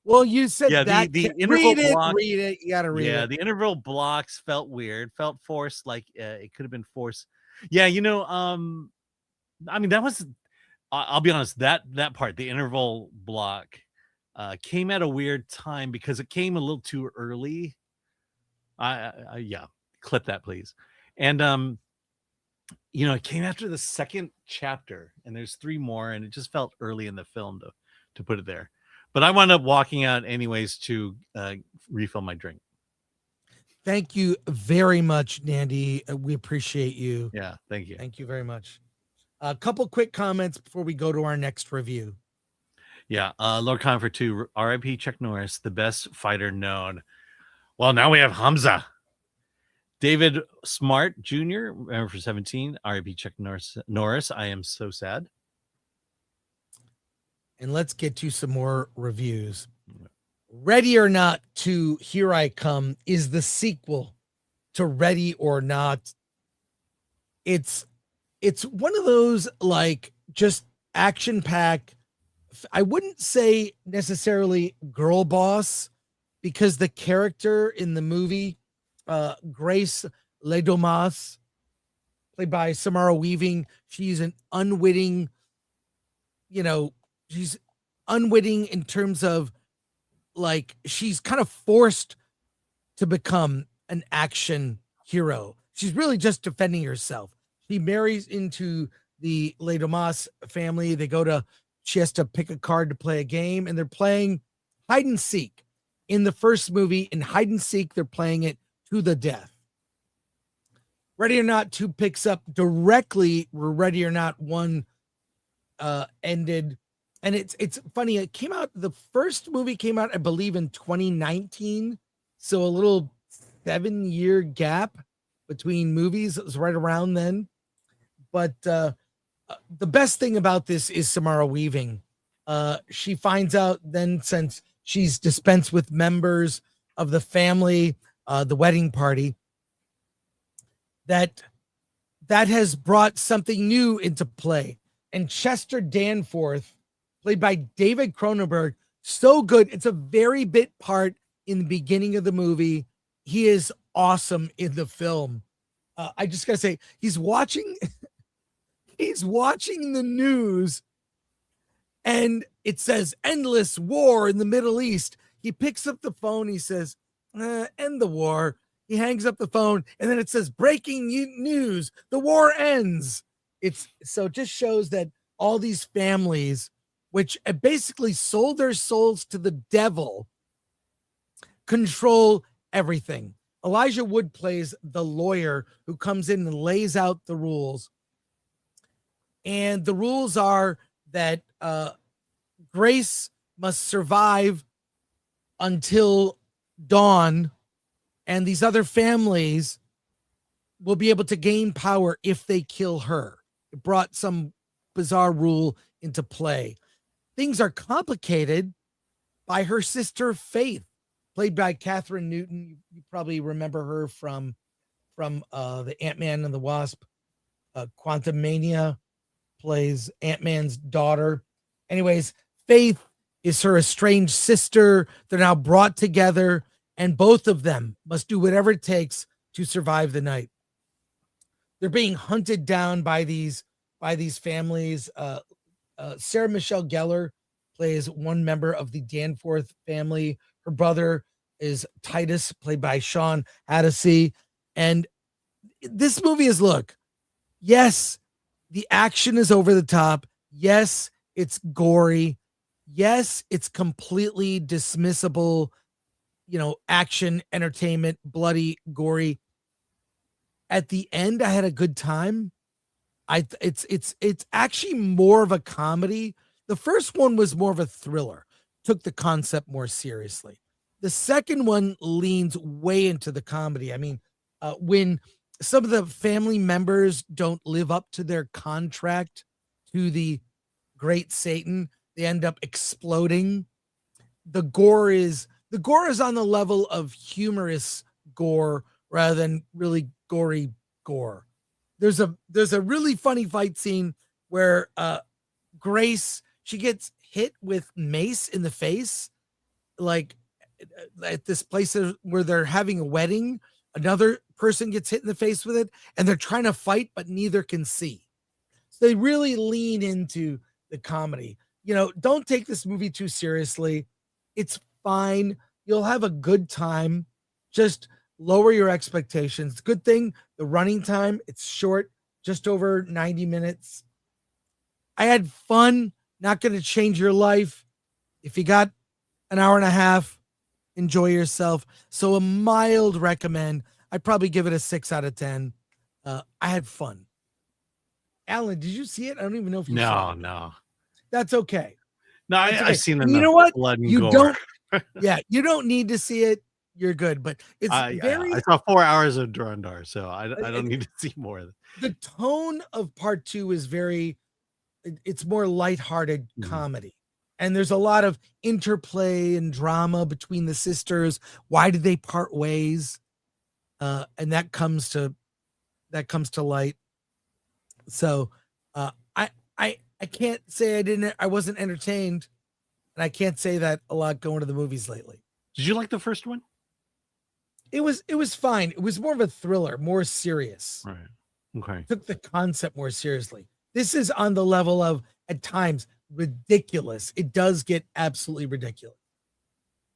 Well, you said Yeah, that. the interval block. Read it. You got to read Yeah, it. the interval blocks felt weird, felt forced, like it could have been forced. Yeah, I mean, that was I'll be honest, that part, the interval block, came at a weird time because it came a little too early. Yeah, clip that, please. And it came after the second chapter, and there's 3 more, and it just felt early in the film to put it there. But I wound up walking out anyways to refill my drink. Thank you very much, Nandy. We appreciate you. Yeah, thank you. Thank you very much. A couple quick comments before we go to our next review. Yeah, Lord Comfort 2, R.I.P. Chuck Norris, the best fighter known. Well, now we have Hamza. David Smart Jr., member for 17, R.I.P. Chuck Norris. I am so sad. And let's get to some more reviews. Ready or Not to Here I Come is the sequel to Ready or Not. It's one of those like just action pack. I wouldn't say necessarily girl boss, because the character in the movie, Grace Ledomas, played by Samara Weaving, she's an unwitting, she's unwitting in terms of like she's kind of forced to become an action hero. She's really just defending herself. She marries into the Ledomas family. She has to pick a card to play a game, and they're playing hide and seek. In the first movie, in hide and seek, they're playing it to the death. Ready or Not 2 picks up directly where Ready or Not 1 ended. And it's funny. It came out, the first movie came out, I believe, in 2019. So a little 7-year gap between movies. It was right around then. But the best thing about this is Samara Weaving. She finds out then, since she's dispensed with members of the family, the wedding party, that has brought something new into play. And Chester Danforth, played by David Cronenberg, so good. It's a very bit part in the beginning of the movie. He is awesome in the film. I just gotta say, he's watching the news, and it says endless war in the Middle East. He picks up the phone. He says, end the war. He hangs up the phone, and then it says breaking news. The war ends. It just shows that all these families, which basically sold their souls to the devil, control everything. Elijah Wood plays the lawyer who comes in and lays out the rules. And the rules are that Grace must survive until dawn, and these other families will be able to gain power if they kill her. It brought some bizarre rule into play. Things are complicated by her sister Faith, played by Catherine Newton. You probably remember her from the Ant-Man and the Wasp. Quantumania plays Ant-Man's daughter. Anyways, Faith is her estranged sister. They're now brought together, and both of them must do whatever it takes to survive the night. They're being hunted down by these families. Sarah Michelle Gellar plays one member of the Danforth family. Her brother is Titus, played by Sean Hattasey. And this movie is, look, yes, the action is over the top. Yes, it's gory. Yes, it's completely dismissible, action, entertainment, bloody, gory. At the end, I had a good time. It's actually more of a comedy. The first one was more of a thriller, took the concept more seriously. The second one leans way into the comedy. I mean, when some of the family members don't live up to their contract to the great Satan, they end up exploding. The gore is on the level of humorous gore rather than really gory gore. There's a really funny fight scene where Grace, she gets hit with mace in the face, like at this place where they're having a wedding. Another person gets hit in the face with it, and they're trying to fight, but neither can see. So they really lean into the comedy. Don't take this movie too seriously. It's fine. You'll have a good time. Just lower your expectations. Good thing, the running time, it's short, just over 90 minutes. I had fun. Not going to change your life. If you got an hour and a half, enjoy yourself. So a mild recommend. I'd probably give it a 6 out of 10. I had fun. Alan, did you see it? I don't even know if you saw it. No. That's okay. No, I've seen enough. You know what? Blood and You gore. don't. Yeah, you don't need to see it. You're good, but it's very. I saw 4 hours of Dhurandhar, so I don't need to see more of it. The tone of part 2 is very. It's more lighthearted comedy, and there's a lot of interplay and drama between the sisters. Why did they part ways? And that comes to light. So, I can't say I wasn't entertained, and I can't say that a lot going to the movies lately. Did you like the first one? It was fine. It was more of a thriller, more serious. Right. Okay. Took the concept more seriously. This is on the level of, at times, ridiculous. It does get absolutely ridiculous.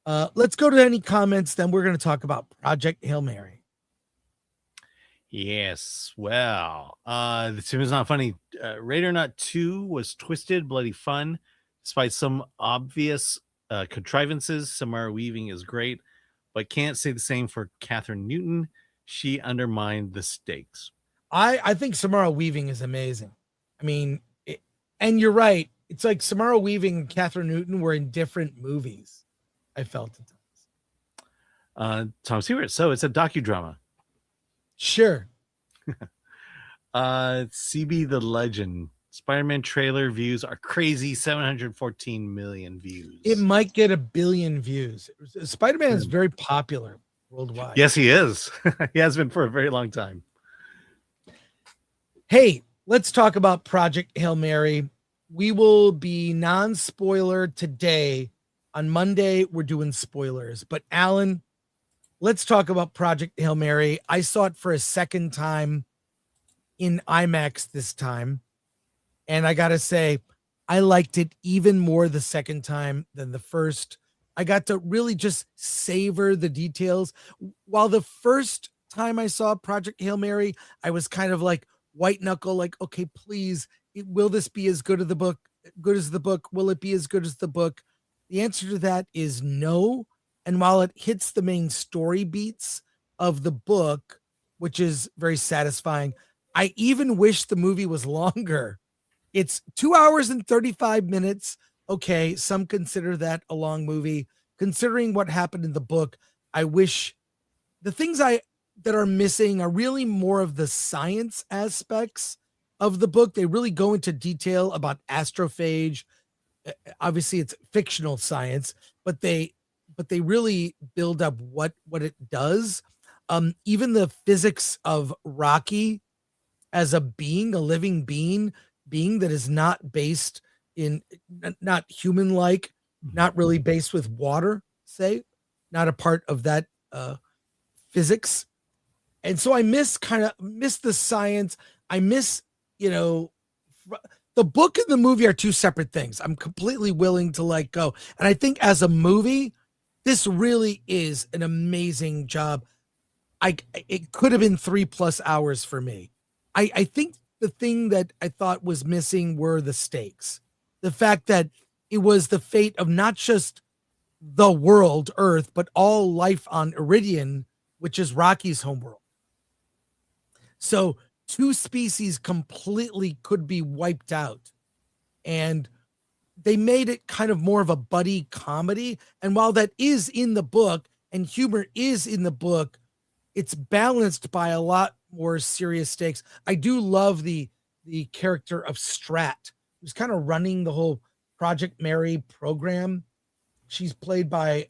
Let's go to any comments. Then we're going to talk about Project Hail Mary. Yes. Well, the film is not funny. Raid or Not 2 was twisted, bloody fun. Despite some obvious contrivances, Samara Weaving is great, but can't say the same for Catherine Newton. She undermined the stakes. I think Samara Weaving is amazing. I mean, and you're right. It's like Samara Weaving and Catherine Newton were in different movies. I felt at times. Tom Stewart. So it's a docudrama. Sure. CB the Legend. Spider-Man trailer views are crazy. 714 million views. It might get 1 billion views. Spider-Man is very popular worldwide. Yes, he is. He has been for a very long time. Hey, let's talk about Project Hail Mary. We will be non-spoiler today. On Monday, we're doing spoilers. But Alan, let's talk about Project Hail Mary. I saw it for a second time in IMAX this time. And I got to say, I liked it even more the second time than the first. I got to really just savor the details. While the first time I saw Project Hail Mary, I was kind of like white knuckle, like, okay, please, will this be as good as the book? Will it be as good as the book? The answer to that is no. And while it hits the main story beats of the book, which is very satisfying, I even wish the movie was longer. It's 2 hours and 35 minutes. Okay, some consider that a long movie. Considering what happened in the book, I wish the things that are missing are really more of the science aspects of the book. They really go into detail about astrophage. Obviously, it's fictional science, but they really build up what it does. Even the physics of Rocky as a being, a living being that is not based in, not human-like, not really based with water, say, not a part of that physics. And so I miss the science. I miss, the book and the movie are two separate things. I'm completely willing to let go. And I think as a movie, this really is an amazing job. It could have been 3+ hours for me. I think the thing that I thought was missing were the stakes. The fact that it was the fate of not just the world, Earth, but all life on Iridian, which is Rocky's homeworld. So 2 species completely could be wiped out. And they made it kind of more of a buddy comedy. And while that is in the book and humor is in the book, it's balanced by a lot more serious stakes. I do love the character of Strat, who's kind of running the whole Project Mary program. She's played by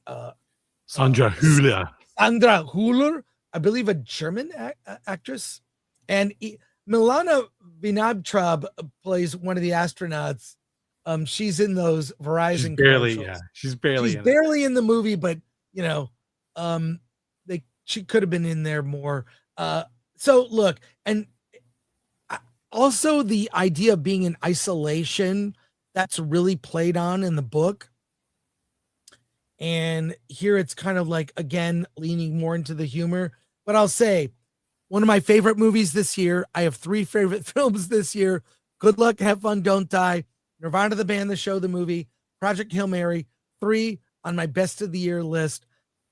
Sandra Hüller. Sandra Hüller, I believe a German actress. And Milana Vinogradov plays one of the astronauts. She's in those Verizon Barely, commercials. yeah. She's barely She's in it. barely in the movie, but she could have been in there more. So look, and also the idea of being in isolation, that's really played on in the book. And here it's kind of like, again, leaning more into the humor. But I'll say, one of my favorite movies this year, I have 3 favorite films this year: Good Luck, Have Fun, Don't Die, Nirvana the Band, the show, the movie, Project Hail Mary, 3 on my best of the year list.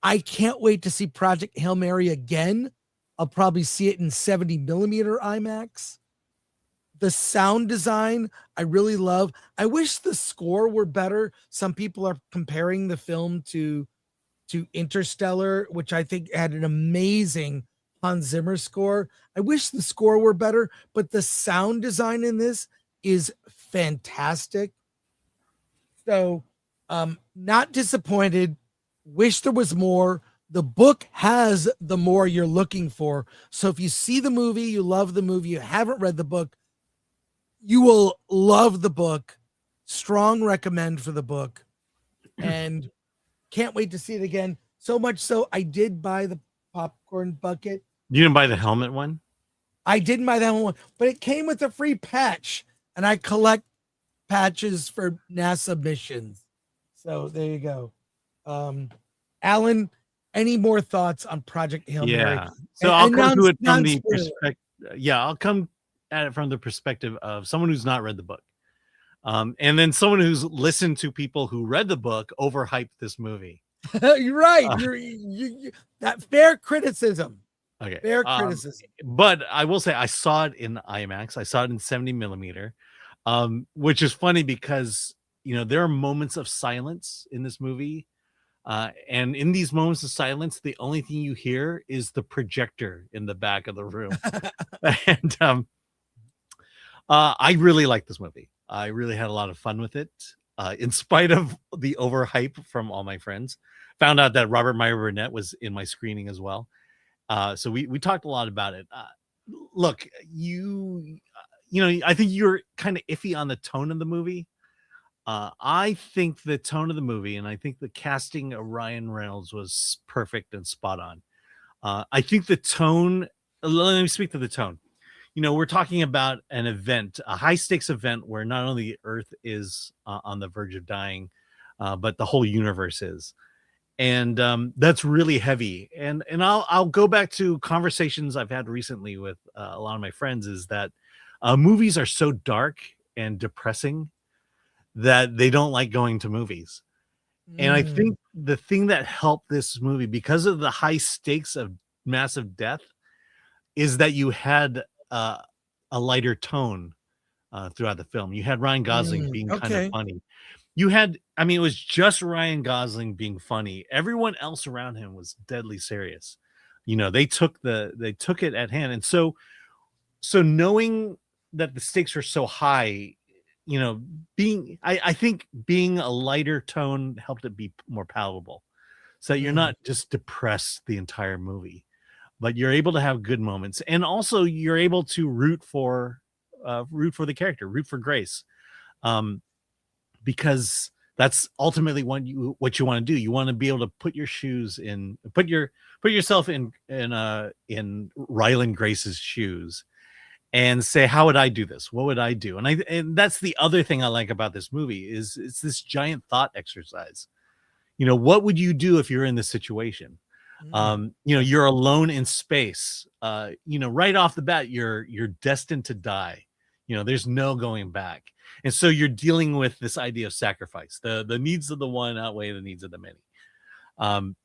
I can't wait to see Project Hail Mary again. I'll probably see it in 70 millimeter IMAX. The sound design, I really love. I wish the score were better. Some people are comparing the film to Interstellar, which I think had an amazing Hans Zimmer score. I wish the score were better, but the sound design in this is fantastic. So, not disappointed. Wish there was more. The book has the more you're looking for. So if you see the movie, you love the movie, you haven't read the book, you will love the book. Strong recommend for the book. And can't wait to see it again. So much so I did buy the popcorn bucket. You didn't buy the helmet one? I didn't buy that one, but it came with a free patch, and I collect patches for NASA missions. So there you go. Alan, any more thoughts on Project Hail Mary? Yeah. So I'll come to it from the perspective. Yeah, I'll come at it from the perspective of someone who's not read the book. And then someone who's listened to people who read the book overhype this movie. You're right. You're that fair criticism. Okay. Fair criticism. But I will say I saw it in IMAX. I saw it in 70 millimeter, which is funny because, there are moments of silence in this movie. And in these moments of silence, the only thing you hear is the projector in the back of the room. And I really like this movie. I really had a lot of fun with it, in spite of the overhype from all my friends. Found out that Robert Meyer Burnett was in my screening as well. So we talked a lot about it. Look, I think you're kind of iffy on the tone of the movie. I think the tone of the movie, and I think the casting of Ryan Reynolds was perfect and spot on. I think the tone, let me speak to the tone. We're talking about an event, a high stakes event where not only Earth is on the verge of dying, but the whole universe is. And that's really heavy. And I'll go back to conversations I've had recently with a lot of my friends, is that movies are so dark and depressing that they don't like going to movies. And I think the thing that helped this movie, because of the high stakes of massive death, is that you had a lighter tone throughout the film. You had Ryan Gosling being kind of funny. You had, it was just Ryan Gosling being funny. Everyone else around him was deadly serious. They took it at hand. And so knowing that the stakes are so high, I think being a lighter tone helped it be more palatable, so that you're not just depressed the entire movie, but you're able to have good moments. And also you're able to root for the character, root for Grace. Because that's ultimately what you want to do. You want to be able to put your shoes in, put yourself in Ryland Grace's shoes, and say, how would I do this? What would I do? And that's the other thing I like about this movie, is it's this giant thought exercise. What would you do if you're in this situation? You're alone in space. Right off the bat, you're destined to die. There's no going back. And so you're dealing with this idea of sacrifice. The needs of the one outweigh the needs of the many.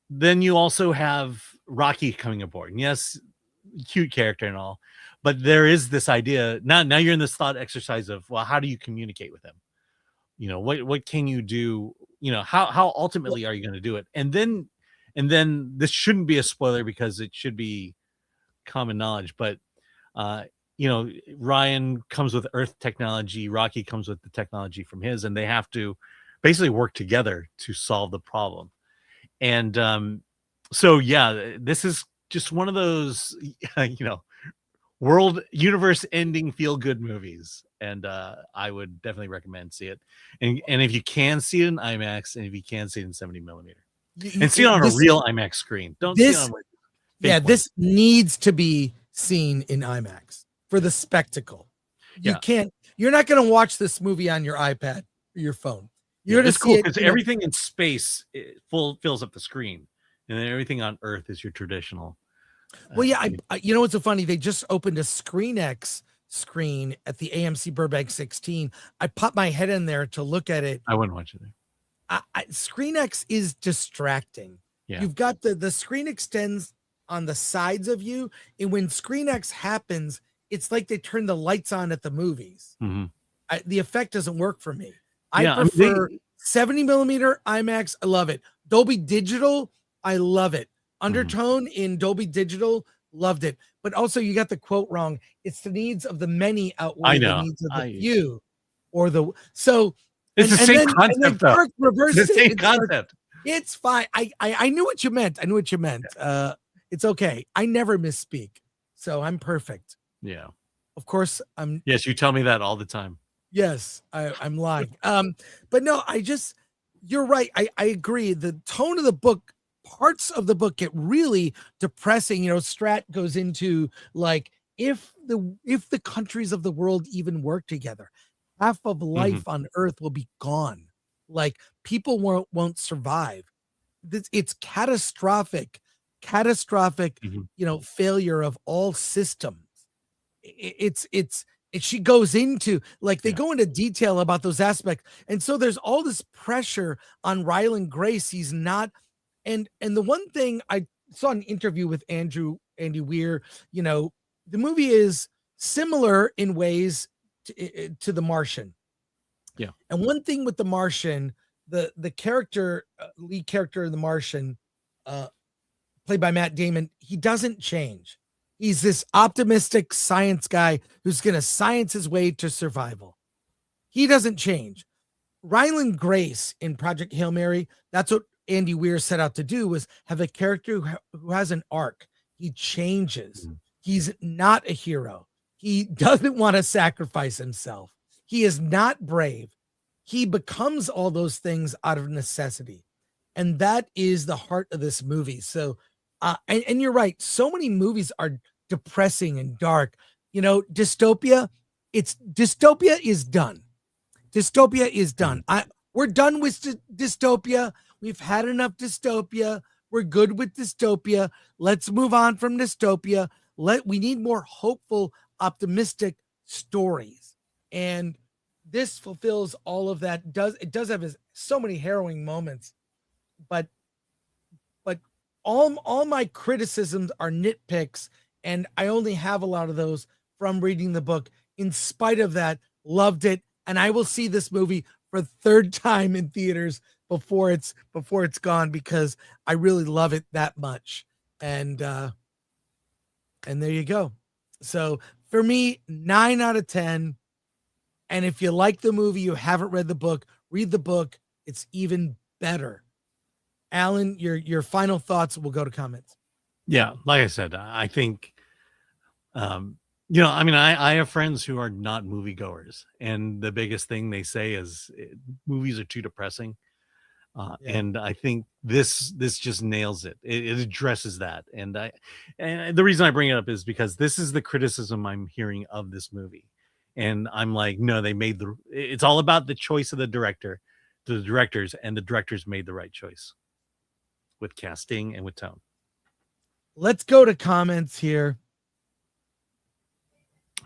Then you also have Rocky coming aboard. And yes, cute character and all, but there is this idea. Now you're in this thought exercise of, well, how do you communicate with him? What can you do? How ultimately are you going to do it? And then this shouldn't be a spoiler because it should be common knowledge, but Ryan comes with Earth technology, Rocky comes with the technology from his, and they have to basically work together to solve the problem. And so yeah, this is just one of those world universe ending feel good movies. and I would definitely recommend see it. And if you can see it in IMAX, and if you can see it in 70 millimeter, and see it on a real IMAX screen. Don't see it on like fake ones. This needs to be seen in IMAX for the spectacle. You're not going to watch this movie on your iPad or your phone. You're going to it's see cool it because everything in space fills up the screen, and then everything on Earth is your traditional. Well, yeah, you know what's so funny? They just opened a ScreenX screen at the AMC Burbank 16. I popped my head in there to look at it. I wouldn't watch it there. ScreenX is distracting. Yeah. You've got the screen extends on the sides of you, and when ScreenX happens, it's like they turn the lights on at the movies. Mm-hmm. The effect doesn't work for me. I prefer 70 millimeter IMAX. I love it. Dolby Digital, I love it. Undertone in Dolby Digital, loved it. But also, you got the quote wrong. It's the needs of the many outweigh the needs of the few, or the so. It's the same concept. And then Dark reversed the same it. concept. It's fine. I knew what you meant. I knew what you meant. It's okay. I never misspeak, so I'm perfect. Yeah. Of course, I'm. Yes, you tell me that all the time. Yes, I'm lying. But no, you're right. I agree. The tone of the book, parts of the book get really depressing. You know, Strat goes into like, if the countries of the world even work together, half of life on Earth will be gone. Like, people won't survive. It's catastrophic, you know, failure of all systems. She goes into like, they go into detail about those aspects. And so there's all this pressure on Ryland Grace. He's not. And the one thing I saw an interview with Andy Weir, you know, the movie is similar in ways to The Martian. Yeah. And one thing with The Martian, the character, lead character in The Martian, played by Matt Damon, he doesn't change. He's this optimistic science guy who's going to science his way to survival. He doesn't change. Ryland Grace in Project Hail Mary, that's what Andy Weir set out to do, was have a character who has an arc. He changes. He's not a hero. He doesn't want to sacrifice himself. He is not brave. He becomes all those things out of necessity. And that is the heart of this movie. So, and you're right. So many movies are depressing and dark. You know, dystopia is done. Dystopia is done. We're done with dystopia. We've had enough dystopia. We're good with dystopia. Let's move on from dystopia. We need more hopeful, optimistic stories. And this fulfills all of that. It does have so many harrowing moments, but all my criticisms are nitpicks, and I only have a lot of those from reading the book. In spite of that, loved it, and I will see this movie for the third time in theaters before it's gone, because I really love it that much. And there you go. So for me, 9 out of 10. And if you like the movie, you haven't read the book, read the book. It's even better. Alan, your final thoughts. We'll go to comments. Yeah, like I said, I think, you know, I mean, I have friends who are not moviegoers, and the biggest thing they say is movies are too depressing. And I think this just nails it. It addresses that. And the reason I bring it up is because this is the criticism I'm hearing of this movie. And I'm like, no, it's all about the choice of the directors, and the directors made the right choice with casting and with tone. Let's go to comments here.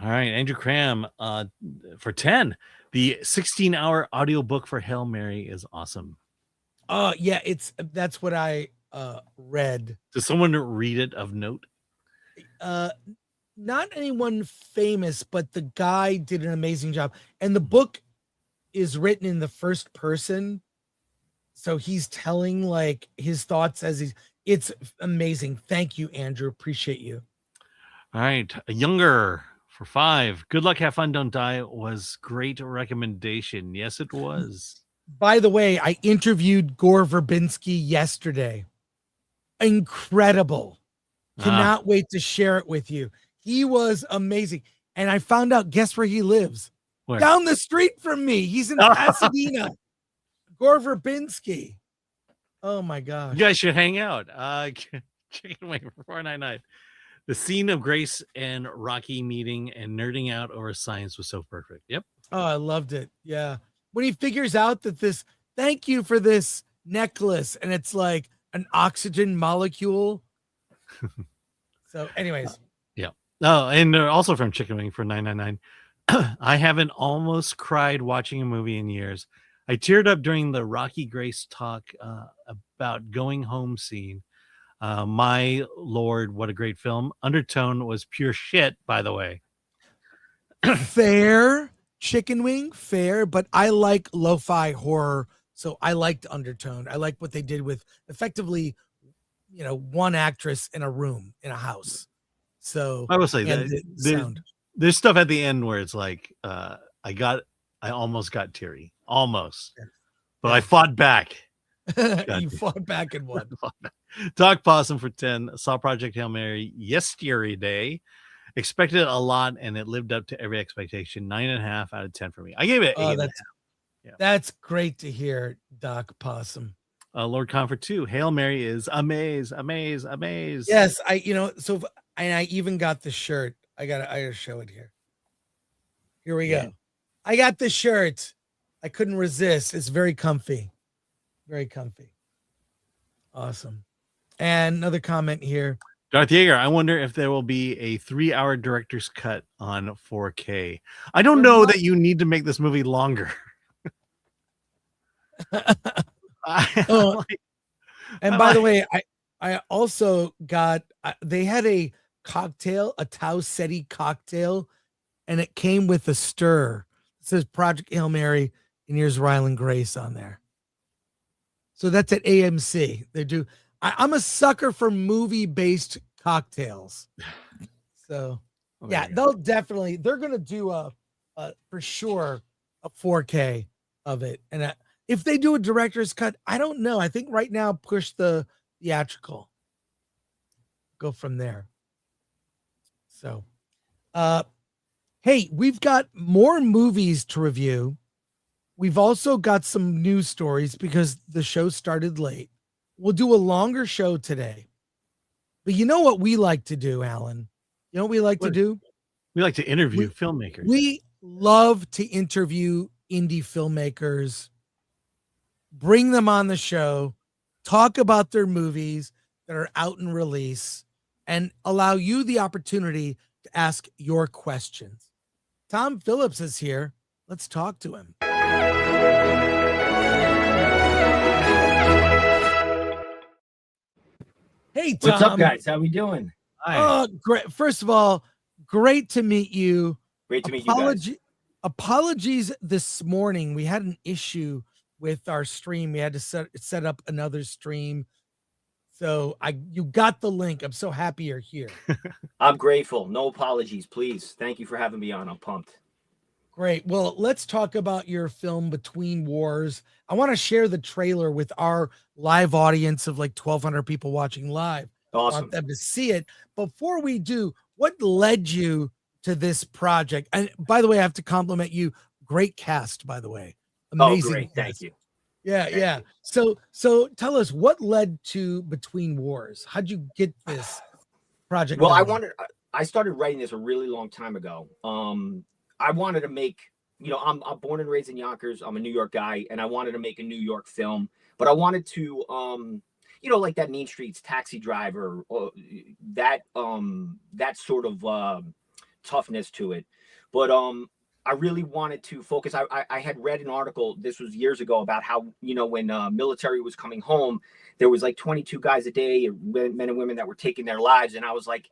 All right, Andrew Cram, for 10, the 16-hour audiobook for Hail Mary is awesome. Yeah, that's what I read. Does someone read it of note? Not anyone famous, but the guy did an amazing job. And the book is written in the first person, so he's telling like his thoughts it's amazing. Thank you, Andrew. Appreciate you. All right, Younger for 5. Good luck, have fun, don't die was great recommendation. Yes, it was. By the way, I interviewed Gore Verbinski yesterday. Incredible. Cannot wait to share it with you. He was amazing. And I found out, guess where he lives? Where? Down the street from me. He's in Pasadena. Gore Verbinski. Oh my gosh. You guys should hang out. Chicken wing for $4.99. The scene of Grace and Rocky meeting and nerding out over science was so perfect. Yep. Oh, I loved it. Yeah. When he figures out that thank you for this necklace, and it's like an oxygen molecule. So, anyways. Yeah. Oh, and also from Chicken Wing for $9.99. I haven't almost cried watching a movie in years. I teared up during the Rocky Grace talk about going home scene. My Lord, what a great film. Undertone was pure shit, by the way. Fair, Chicken Wing, fair, but I like lo-fi horror, so I liked Undertone. I like what they did with effectively, one actress in a room, in a house. So I will say that there's stuff at the end where it's like, I almost got teary. Almost. But I fought back. You fought back and won. Doc Possum for 10. Saw Project Hail Mary yesterday. Expected a lot, and it lived up to every expectation. 9.5 out of 10 for me. I gave it 8.5. That's great to hear, Doc Possum. Lord Comfort 2. Hail Mary is amaze. Yes, I even got the shirt. I gotta show it here. Here we go. I got the shirt. I couldn't resist. It's very comfy. Very comfy. Awesome. And another comment here. Darth Yeager, I wonder if there will be a 3-hour director's cut on 4K. I don't know that you need to make this movie longer. And by the way, I also got, they had a cocktail, a Tau Ceti cocktail, and it came with a stir. It says Project Hail Mary, and here's Ryland Grace on there. So that's at AMC. They do. I'm a sucker for movie-based cocktails. So yeah, they're going to do for sure a 4K of it. And if they do a director's cut, I don't know. I think right now push the theatrical. Go from there. So, hey, we've got more movies to review. We've also got some news stories because the show started late. We'll do a longer show today. But you know what we like to do, Alan? You know what we like to do? We like to interview filmmakers. We love to interview indie filmmakers, bring them on the show, talk about their movies that are out in release, and allow you the opportunity to ask your questions. Tom Phillips is here. Let's talk to him. Hey, Tom. What's up, guys? How we doing? Oh, great. First of all, great to meet you. Great to meet you guys. Apologies this morning. We had an issue with our stream. We had to set up another stream. So you got the link. I'm so happy you're here. I'm grateful. No apologies, please. Thank you for having me on. I'm pumped. Great. Well, let's talk about your film Between Wars. I want to share the trailer with our live audience of like 1,200 people watching live. Awesome. I want them to see it. Before we do, what led you to this project? And by the way, I have to compliment you. Great cast, by the way. Amazing. Oh, great. Cast. Thank you. Yeah. So tell us what led to Between Wars. How'd you get this project? Well, going? I started writing this a really long time ago. I wanted to make, I'm born and raised in Yonkers. I'm a New York guy, and I wanted to make a New York film, but I wanted to, like that Mean Streets, Taxi Driver, that sort of toughness to it. But I really wanted to focus. I had read an article, this was years ago, about how, when military was coming home, there was like 22 guys a day, men and women that were taking their lives. And I was like,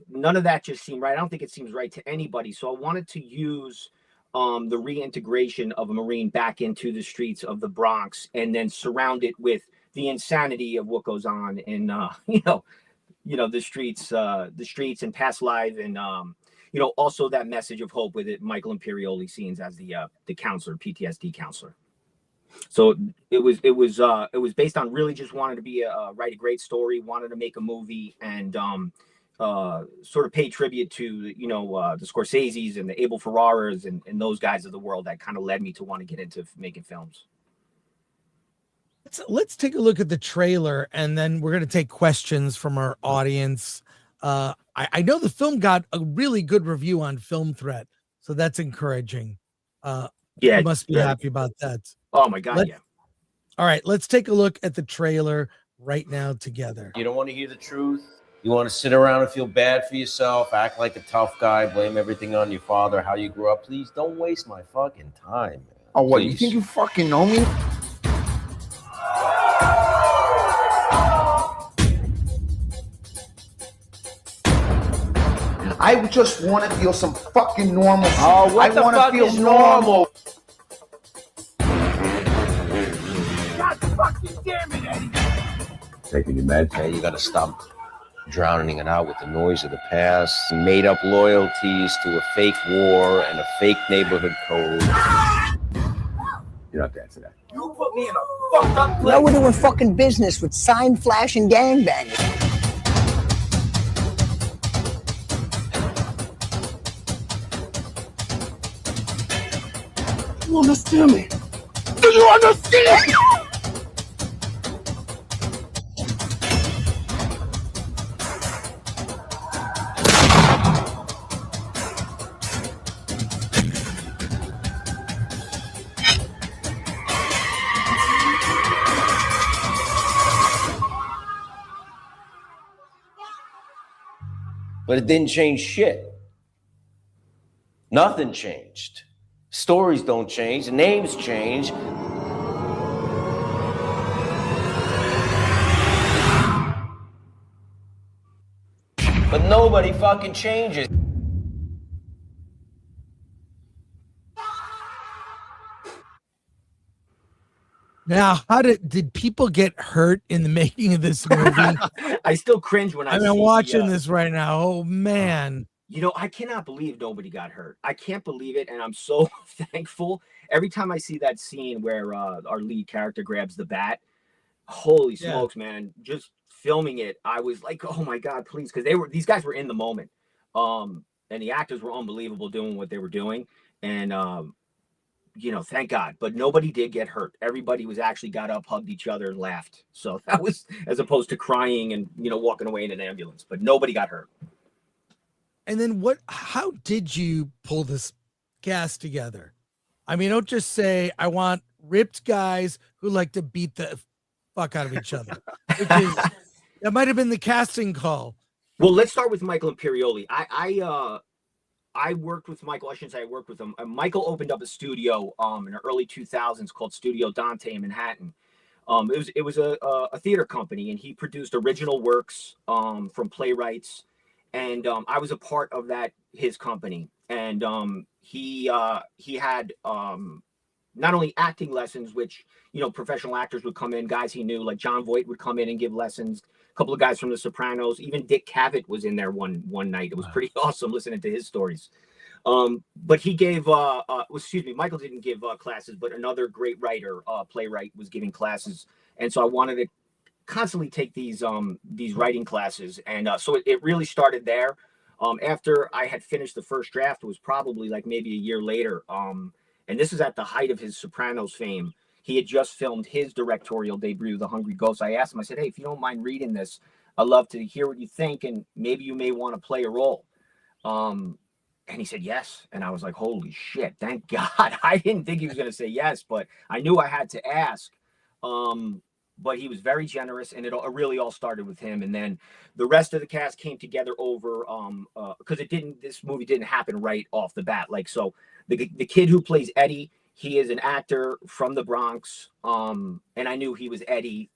none of that just seemed right. I don't think it seems right to anybody. So I wanted to use the reintegration of a Marine back into the streets of the Bronx, and then surround it with the insanity of what goes on in, the streets and past life, and also that message of hope with it. Michael Imperioli scenes as the counselor, PTSD counselor. So it was based on really just wanted to write a great story, wanted to make a movie, and sort of pay tribute to, the Scorseses and the Abel Ferraras and those guys of the world that kind of led me to want to get into making films. Let's take a look at the trailer, and then we're going to take questions from our audience. I know the film got a really good review on Film Threat, so that's encouraging. Yeah, you must be happy about that. Oh my God, yeah. All right, let's take a look at the trailer right now together. You don't want to hear the truth. You want to sit around and feel bad for yourself, act like a tough guy, blame everything on your father, how you grew up. Please don't waste my fucking time, man. Oh, what? Please. You think you fucking know me? I just want to feel some fucking normal. Oh, what the wanna fuck feel is normal? God fucking damn it, Eddie! Taking your meds? Man, you gotta stop drowning it out with the noise of the past, made up loyalties to a fake war and a fake neighborhood code. You're not dancing that. You put me in a fucked up place. No, we're doing fucking business with sign flash and gangbangers. You understand me? Do you understand? But it didn't change shit. Nothing changed. Stories don't change, names change. But nobody fucking changes. Now, how did people get hurt in the making of this movie? I still cringe when I'm watching this right now. Oh man. I cannot believe nobody got hurt. I can't believe it, and I'm so thankful. Every time I see that scene where our lead character grabs the bat, holy smokes, man! Just filming it, I was like, "Oh my God, please!" Because these guys were in the moment, and the actors were unbelievable doing what they were doing, and thank God. But nobody did get hurt. Everybody was actually got up, hugged each other, and laughed. So that was as opposed to crying and walking away in an ambulance. But nobody got hurt. And then how did you pull this cast together? I mean, don't just say, I want ripped guys who like to beat the fuck out of each other. That might have been the casting call. Well, let's start with Michael Imperioli. I worked with Michael. I shouldn't say I worked with him. Michael opened up a studio in the early 2000s called Studio Dante in Manhattan. It was a theater company, and he produced original works from playwrights. And I was a part of his company. And he had not only acting lessons, which, professional actors would come in, guys he knew, like John Voight would come in and give lessons. A couple of guys from The Sopranos, even Dick Cavett was in there one night. It was pretty awesome listening to his stories. But he gave, Michael didn't give classes, but another great writer, playwright, was giving classes. And so I wanted to constantly take these writing classes, and so it really started there. After I had finished the first draft, it was probably like maybe a year later, and this is at the height of his Sopranos fame. He had just filmed his directorial debut, The Hungry Ghost. I asked him, I said, hey, if you don't mind reading this, I'd love to hear what you think, and maybe you may want to play a role. And he said yes, and I was like, holy shit, thank God. I didn't think he was going to say yes, but I knew I had to ask. But he was very generous, and it really all started with him. And then the rest of the cast came together over because this movie didn't happen right off the bat. Like, so the kid who plays Eddie, he is an actor from the Bronx, and I knew he was Eddie.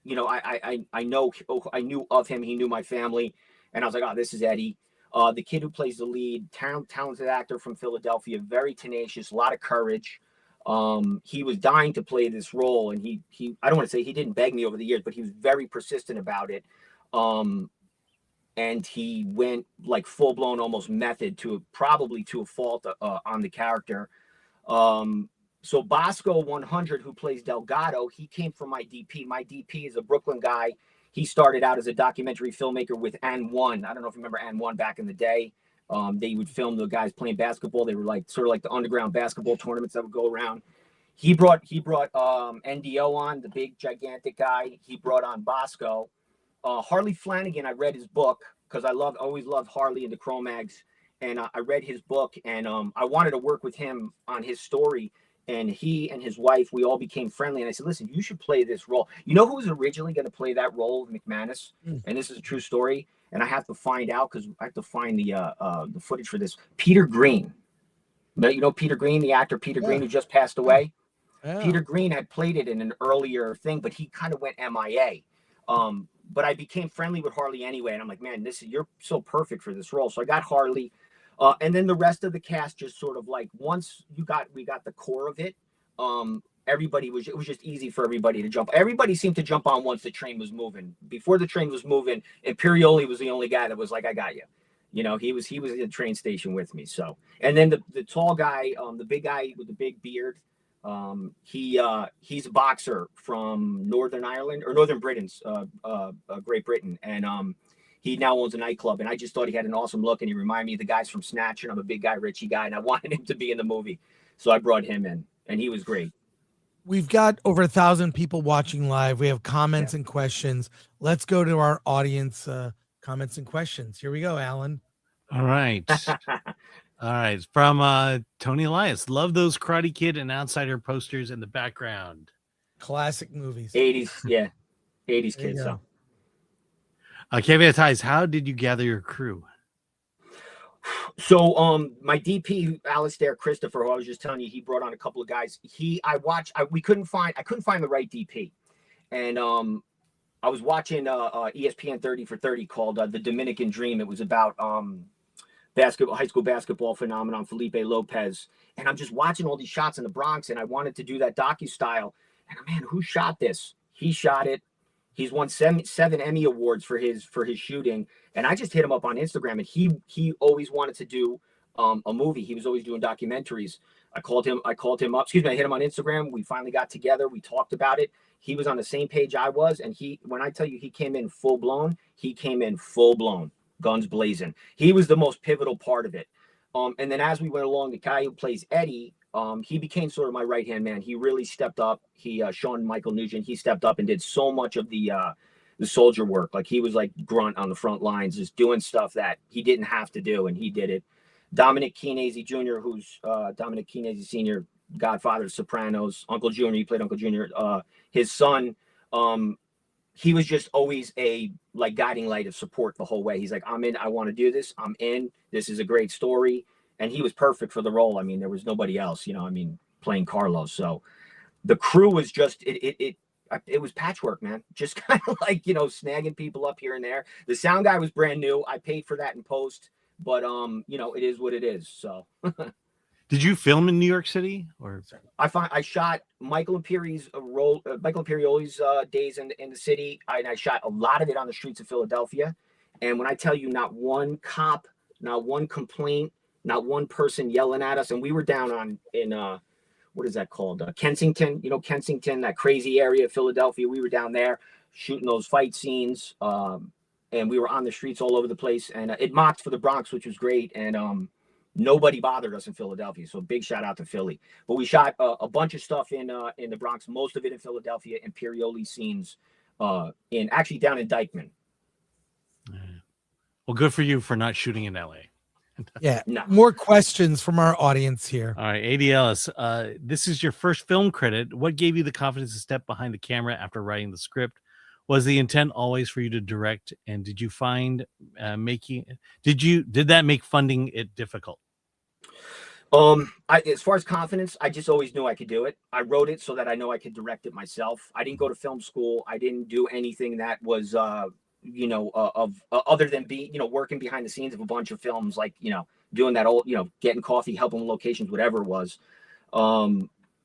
I knew of him. He knew my family, and I was like, oh, this is Eddie. The kid who plays the lead, talented actor from Philadelphia, very tenacious, a lot of courage. He was dying to play this role, and he I don't want to say he didn't beg me over the years, but he was very persistent about it. And he went like full blown, almost method probably to a fault on the character. So Bosco 100, who plays Delgado, he came from my DP. My DP is a Brooklyn guy. He started out as a documentary filmmaker with And One. I don't know if you remember And One back in the day. They would film the guys playing basketball. They were like sort of like the underground basketball tournaments that would go around. He brought NDO on, the big gigantic guy. He brought on Bosco. Harley Flanagan, I read his book because always loved Harley and the Cro-Mags. And I read his book, and I wanted to work with him on his story. And he and his wife, we all became friendly. And I said, listen, you should play this role. You know who was originally going to play that role, McManus? And this is a true story. And I have to find out because I have to find the footage for this. Peter Green. You know Peter Green, the actor Peter Green, who just passed away? Yeah. Peter Green had played it in an earlier thing, but he kind of went MIA. But I became friendly with Harley anyway. And I'm like, man, you're so perfect for this role. So I got Harley. And then the rest of the cast just sort of like, once we got the core of it, it was just easy for everybody to jump. Everybody seemed to jump on once the train was moving. Before the train was moving, Imperioli was the only guy that was like, I got you. You know, he was at the train station with me. So, and then the tall guy, the big guy with the big beard, he's a boxer from Northern Ireland or Northern Britain's, Great Britain. And, he now owns a nightclub, and I just thought he had an awesome look, and he reminded me of the guys from Snatch, and I'm a big Guy Ritchie guy, and I wanted him to be in the movie. So I brought him in, and he was great. We've got over 1,000 people watching live. We have comments and questions. Let's go to our audience comments and questions. Here we go, Alan. All right. All right. From Tony Elias. Love those Karate Kid and Outsider posters in the background. Classic movies. 80s, yeah. 80s kids, so. Kevin Ties, how did you gather your crew? So my DP Alistair Christopher, who I was just telling you, he brought on a couple of guys. I couldn't find the right DP, and I was watching ESPN 30 for 30 called The Dominican Dream. It was about high school basketball phenomenon Felipe Lopez, and I'm just watching all these shots in the Bronx, and I wanted to do that docu-style. And man, who shot this? He shot it. He's won seven Emmy Awards for his shooting, and I just hit him up on Instagram, and he always wanted to do a movie. He was always doing documentaries. I called him up. I hit him on Instagram. We finally got together. We talked about it. He was on the same page I was, and when I tell you he came in full blown, guns blazing. He was the most pivotal part of it. And then as we went along, the guy who plays Eddie, he became sort of my right-hand man. He really stepped up. Sean Michael Nugent, he stepped up and did so much of the soldier work. Like he was like grunt on the front lines, just doing stuff that he didn't have to do, and he did it. Dominic Chianese Jr., who's Dominic Chianese Sr., Godfather of Sopranos, Uncle Junior, he played Uncle Junior. His son, he was just always a like guiding light of support the whole way. He's like, I'm in, I want to do this. I'm in. This is a great story. And he was perfect for the role. I mean, there was nobody else, playing Carlos. So the crew was just, it was patchwork, man. Just kind of like, snagging people up here and there. The sound guy was brand new. I paid for that in post, but it is what it is. So did you film in New York City or? I shot Michael Imperioli's days in the city. I shot a lot of it on the streets of Philadelphia. And when I tell you not one cop, not one complaint, not one person yelling at us. And we were down in what is that called? Kensington, Kensington, that crazy area of Philadelphia. We were down there shooting those fight scenes. And we were on the streets all over the place. And it mocked for the Bronx, which was great. And nobody bothered us in Philadelphia. So big shout out to Philly. But we shot a bunch of stuff in the Bronx, most of it in Philadelphia, Imperioli scenes down in Dykeman. Well, good for you for not shooting in LA. Yeah. No. More questions from our audience here. All right. AD Ellis, this is your first film credit. What gave you the confidence to step behind the camera after writing the script? Was the intent always for you to direct? And did you find did that make funding it difficult? As far as confidence, I just always knew I could do it. I wrote it so that I know I could direct it myself. I didn't go to film school. I didn't do anything that was, other than working behind the scenes of a bunch of films, like, doing that old, getting coffee, helping with locations, whatever it was.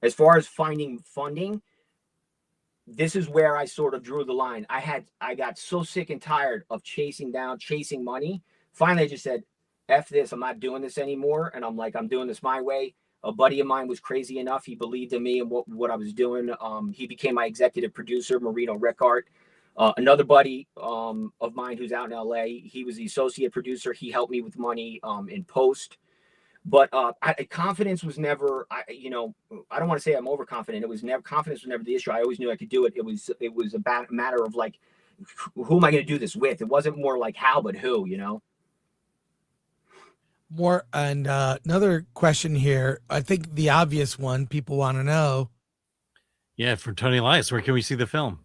As far as finding funding, this is where I sort of drew the line. I got so sick and tired of chasing money. Finally, I just said, F this, I'm not doing this anymore. And I'm like, I'm doing this my way. A buddy of mine was crazy enough. He believed in me and what I was doing. He became my executive producer, Marino Rickard. Another buddy of mine who's out in LA, he was the associate producer. He helped me with money in post. But confidence was never, I don't want to say I'm overconfident. It was never, confidence was never the issue. I always knew I could do it. It was a matter of like, who am I going to do this with? It wasn't more like how, but who, More, and another question here. I think the obvious one people want to know. Yeah, for Tony Elias, where can we see the film?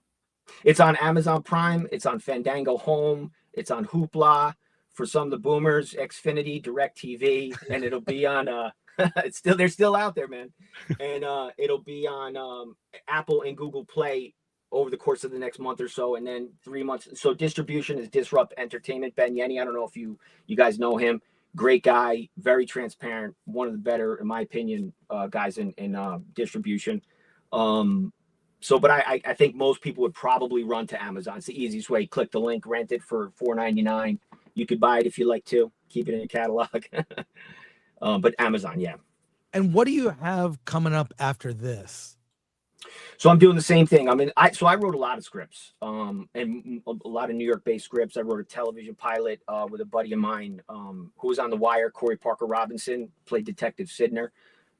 It's on Amazon Prime. It's on Fandango Home. It's on Hoopla. For some of the boomers, Xfinity, DirecTV, and it'll be on. They're still out there, man. And it'll be on Apple and Google Play over the course of the next month or so, and then 3 months. So distribution is Disrupt Entertainment. Ben Yenny, I don't know if you guys know him. Great guy, very transparent. One of the better, in my opinion, guys in distribution. But I think most people would probably run to Amazon. It's the easiest way. Click the link, rent it for $4.99. You could buy it if you like to. Keep it in your catalog. But Amazon, yeah. And what do you have coming up after this? So I'm doing the same thing. I wrote a lot of scripts, and a lot of New York-based scripts. I wrote a television pilot with a buddy of mine who was on The Wire, Corey Parker Robinson, played Detective Sidner.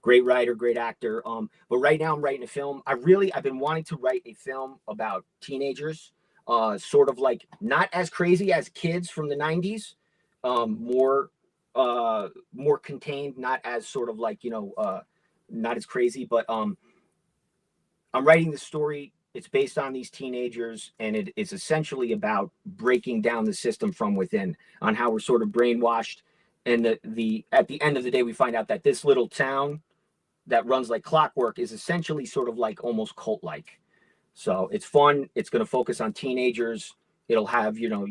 Great writer, great actor. But right now I'm writing a film. I've been wanting to write a film about teenagers, sort of like not as crazy as kids from the 90s, more contained, not as sort of like, not as crazy, but I'm writing the story. It's based on these teenagers, and it is essentially about breaking down the system from within, on how we're sort of brainwashed. And at the end of the day, we find out that this little town that runs like clockwork is essentially sort of like almost cult-like. So it's fun. It's going to focus on teenagers. It'll have, your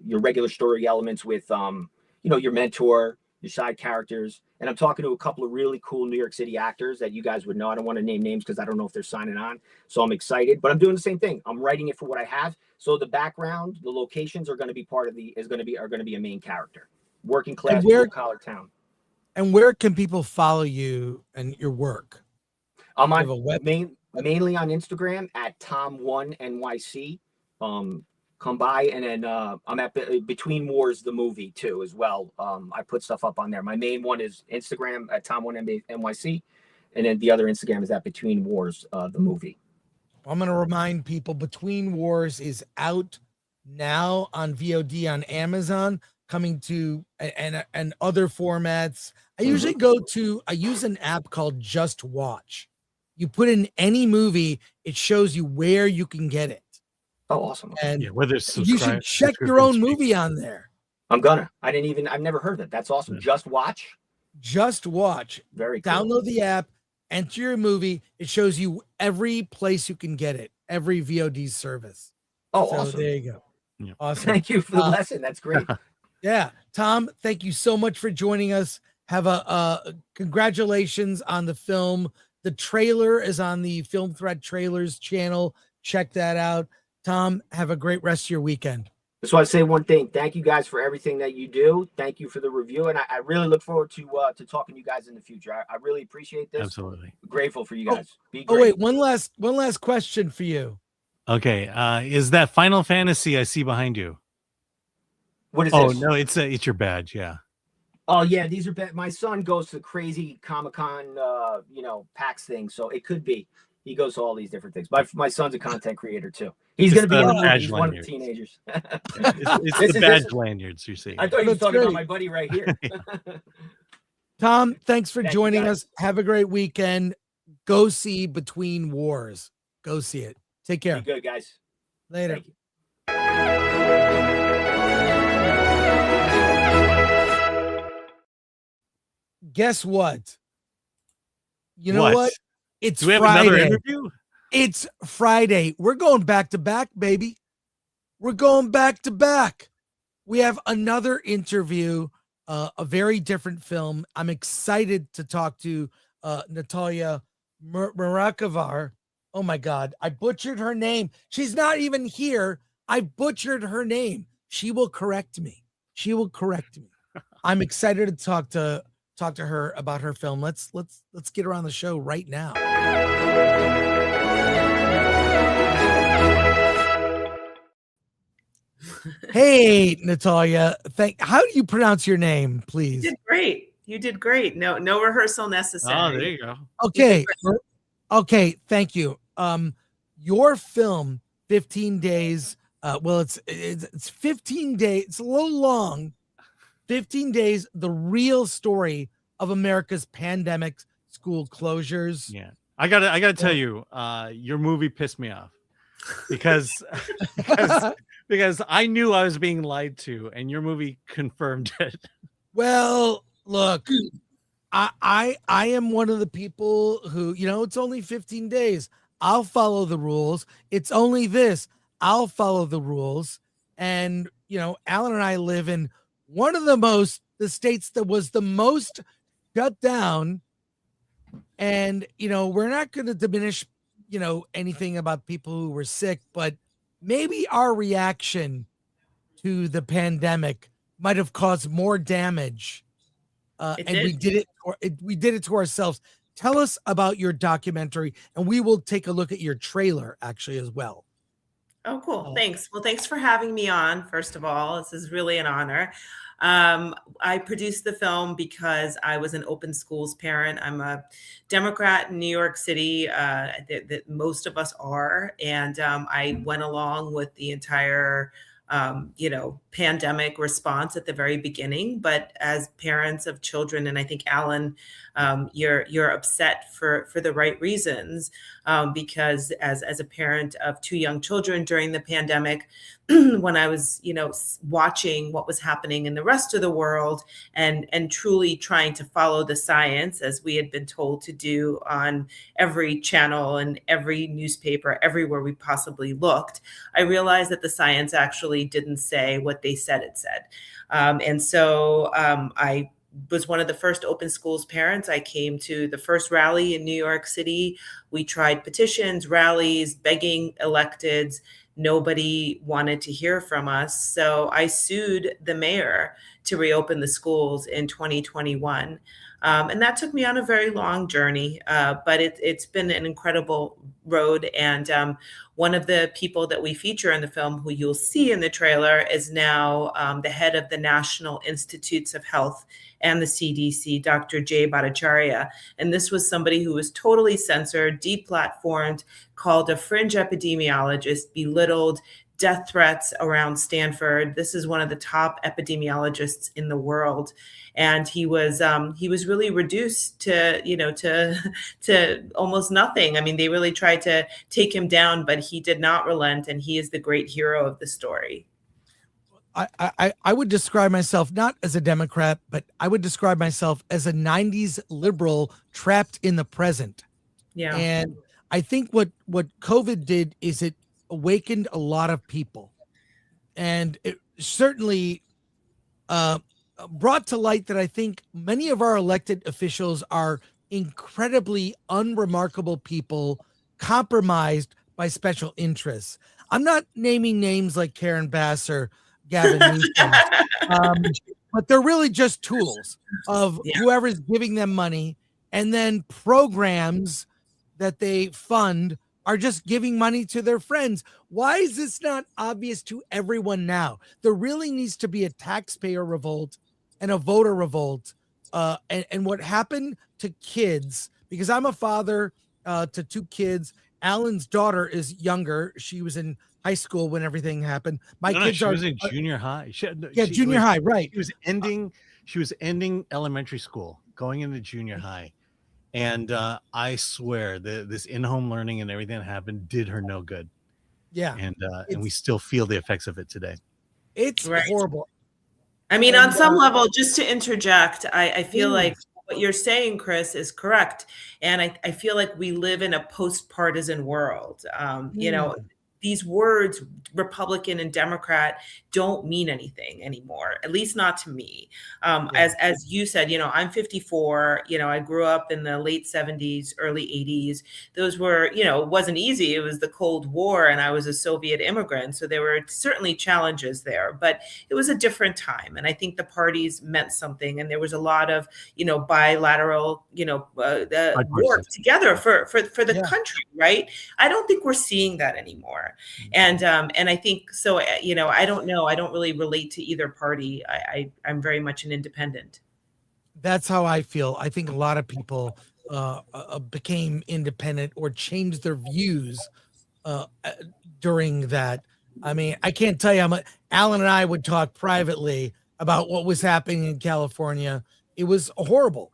regular story elements with, your mentor, your side characters. And I'm talking to a couple of really cool New York City actors that you guys would know. I don't want to name names because I don't know if they're signing on. So I'm excited, but I'm doing the same thing. I'm writing it for what I have. So the background, the locations are going to be are going to be a main character. Working class, blue collar town. And where can people follow you and your work? I'm on mainly on Instagram at Tom1NYC. Come by, and then I'm at Between Wars, the movie too, as well. I put stuff up on there. My main one is Instagram at Tom1NYC, and then the other Instagram is at Between Wars, the movie. I'm going to remind people Between Wars is out now on VOD on Amazon, coming to and other formats. I usually I use an app called Just Watch. You put in any movie, it shows you where you can get it. Oh, awesome. And whether you should check your own movie on there. I've never heard of it. That's awesome. Just Watch. Just Watch. Very cool. Download the app, enter your movie. It shows you every place you can get it, every VOD service. Oh, so awesome. There you go. Yeah. Awesome. Thank you for the lesson. That's great. Yeah. Tom, thank you so much for joining us. Have a congratulations on the film. The trailer is on the Film Threat Trailers channel. Check that out. Tom, have a great rest of your weekend. Just want to say one thing. Thank you guys for everything that you do. Thank you for the review. And I really look forward to talking to you guys in the future. I really appreciate this. Absolutely. Grateful for you guys. Be Oh, great. wait, one last question for you. Okay. Is that Final Fantasy I see behind you? What is this? this? Oh, no, it's your badge. Yeah. Oh, yeah. These are my son goes to crazy Comic-Con, PAX things. So it could be. He goes to all these different things. My son's a content creator too. He's going to be in the movie. He's one of the teenagers. It's the badge lanyards you see. I thought you were talking about my buddy right here. Tom, thanks for Thank joining you, us. Have a great weekend. Go see Between Wars. Go see it. Take care. Be good, guys. Later. Thank you. Guess what? You know what? It's Do we have Friday. another interview? It's Friday. We're going back to back, baby. We're going back to back. We have another interview, a very different film. I'm excited to talk to Natalya Murakhver. Oh my God, I butchered her name. She's not even here. I butchered her name. She will correct me. She will correct me. I'm excited to talk to her about her film. Let's get her on the show right now. Hey, Natalya. How do you pronounce your name, You please? did great. You did great. No rehearsal necessary. Oh, there you go. Okay. Okay, thank you. Your film, 15 Days. Well, it's 15 days. It's a little long. 15 Days, the real story of America's pandemic school closures. Yeah. I gotta tell you, your movie pissed me off because because I knew I was being lied to, and your movie confirmed it. Well, look, I am one of the people who, it's only 15 days. I'll follow the rules. It's only this. I'll follow the rules. And, Alan and I live in one of the states that was the most shut down. And, we're not going to diminish, anything about people who were sick, but maybe our reaction to the pandemic might have caused more damage. We did it to ourselves. Tell us about your documentary, and we will take a look at your trailer actually as well. Oh, cool. Thanks. Well, thanks for having me on. First of all, this is really an honor. I produced the film because I was an open schools parent. I'm a Democrat in New York City, that most of us are. And I went along with the entire pandemic response at the very beginning. But as parents of children, and I think Alan, you're upset for the right reasons, because as a parent of two young children during the pandemic, when I was, watching what was happening in the rest of the world and truly trying to follow the science as we had been told to do on every channel and every newspaper, everywhere we possibly looked, I realized that the science actually didn't say what they said it said. And so I was one of the first open schools parents. I came to the first rally in New York City. We tried petitions, rallies, begging electeds. Nobody wanted to hear from us. So I sued the mayor to reopen the schools in 2021. And that took me on a very long journey, but it's been an incredible road. And one of the people that we feature in the film, who you'll see in the trailer, is now the head of the National Institutes of Health and the CDC, Dr. Jay Bhattacharya. And this was somebody who was totally censored, deplatformed, called a fringe epidemiologist, belittled, death threats around Stanford. This is one of the top epidemiologists in the world. And he was really reduced to almost nothing. I mean, they really tried to take him down, but he did not relent. And he is the great hero of the story. I would describe myself not as a Democrat, but I would describe myself as a 90s liberal trapped in the present. Yeah. And I think what COVID did is it awakened a lot of people, and it certainly brought to light that I think many of our elected officials are incredibly unremarkable people compromised by special interess. I'm not naming names like Karen Bass or Gavin Newsom, but they're really just tools of whoever's giving them money, and then programs that they fund are just giving money to their friends. Why is this not obvious to everyone now? There really needs to be a taxpayer revolt and a voter revolt. And what happened to kids, because I'm a father to two kids. Alan's daughter is younger. She was in high school when everything happened. She was in junior high. Junior high, right. She was ending elementary school, going into junior high. And I swear this in-home learning and everything that happened did her no good. Yeah. And we still feel the effects of it today. It's horrible. I mean, on some level, just to interject, I feel like what you're saying, Chris, is correct. And I feel like we live in a post-partisan world. These words, Republican and Democrat, don't mean anything anymore, at least not to me. As you said, I'm 54, I grew up in the late 70s, early 80s. Those were, it wasn't easy. It was the Cold War, and I was a Soviet immigrant. So there were certainly challenges there, but it was a different time. And I think the parties meant something. And there was a lot of, bilateral, work together for the country, right? I don't think we're seeing that anymore. And I think so. I don't know. I don't really relate to either party. I'm very much an independent. That's how I feel. I think a lot of people became independent or changed their views during that. I mean, I can't tell you Alan and I would talk privately about what was happening in California. It was horrible.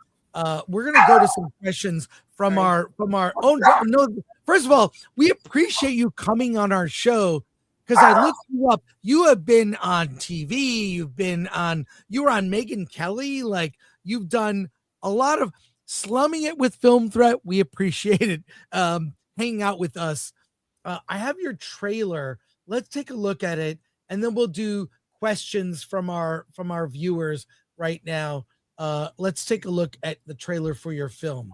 We're gonna go to some questions from our own. No, first of all, we appreciate you coming on our show because I looked you up. You have been on TV. You were on Megyn Kelly. Like, you've done a lot of Slumming It with Film Threat. We appreciate it. Hanging out with us. I have your trailer. Let's take a look at it, and then we'll do questions from our viewers right now. Let's take a look at the trailer for your film.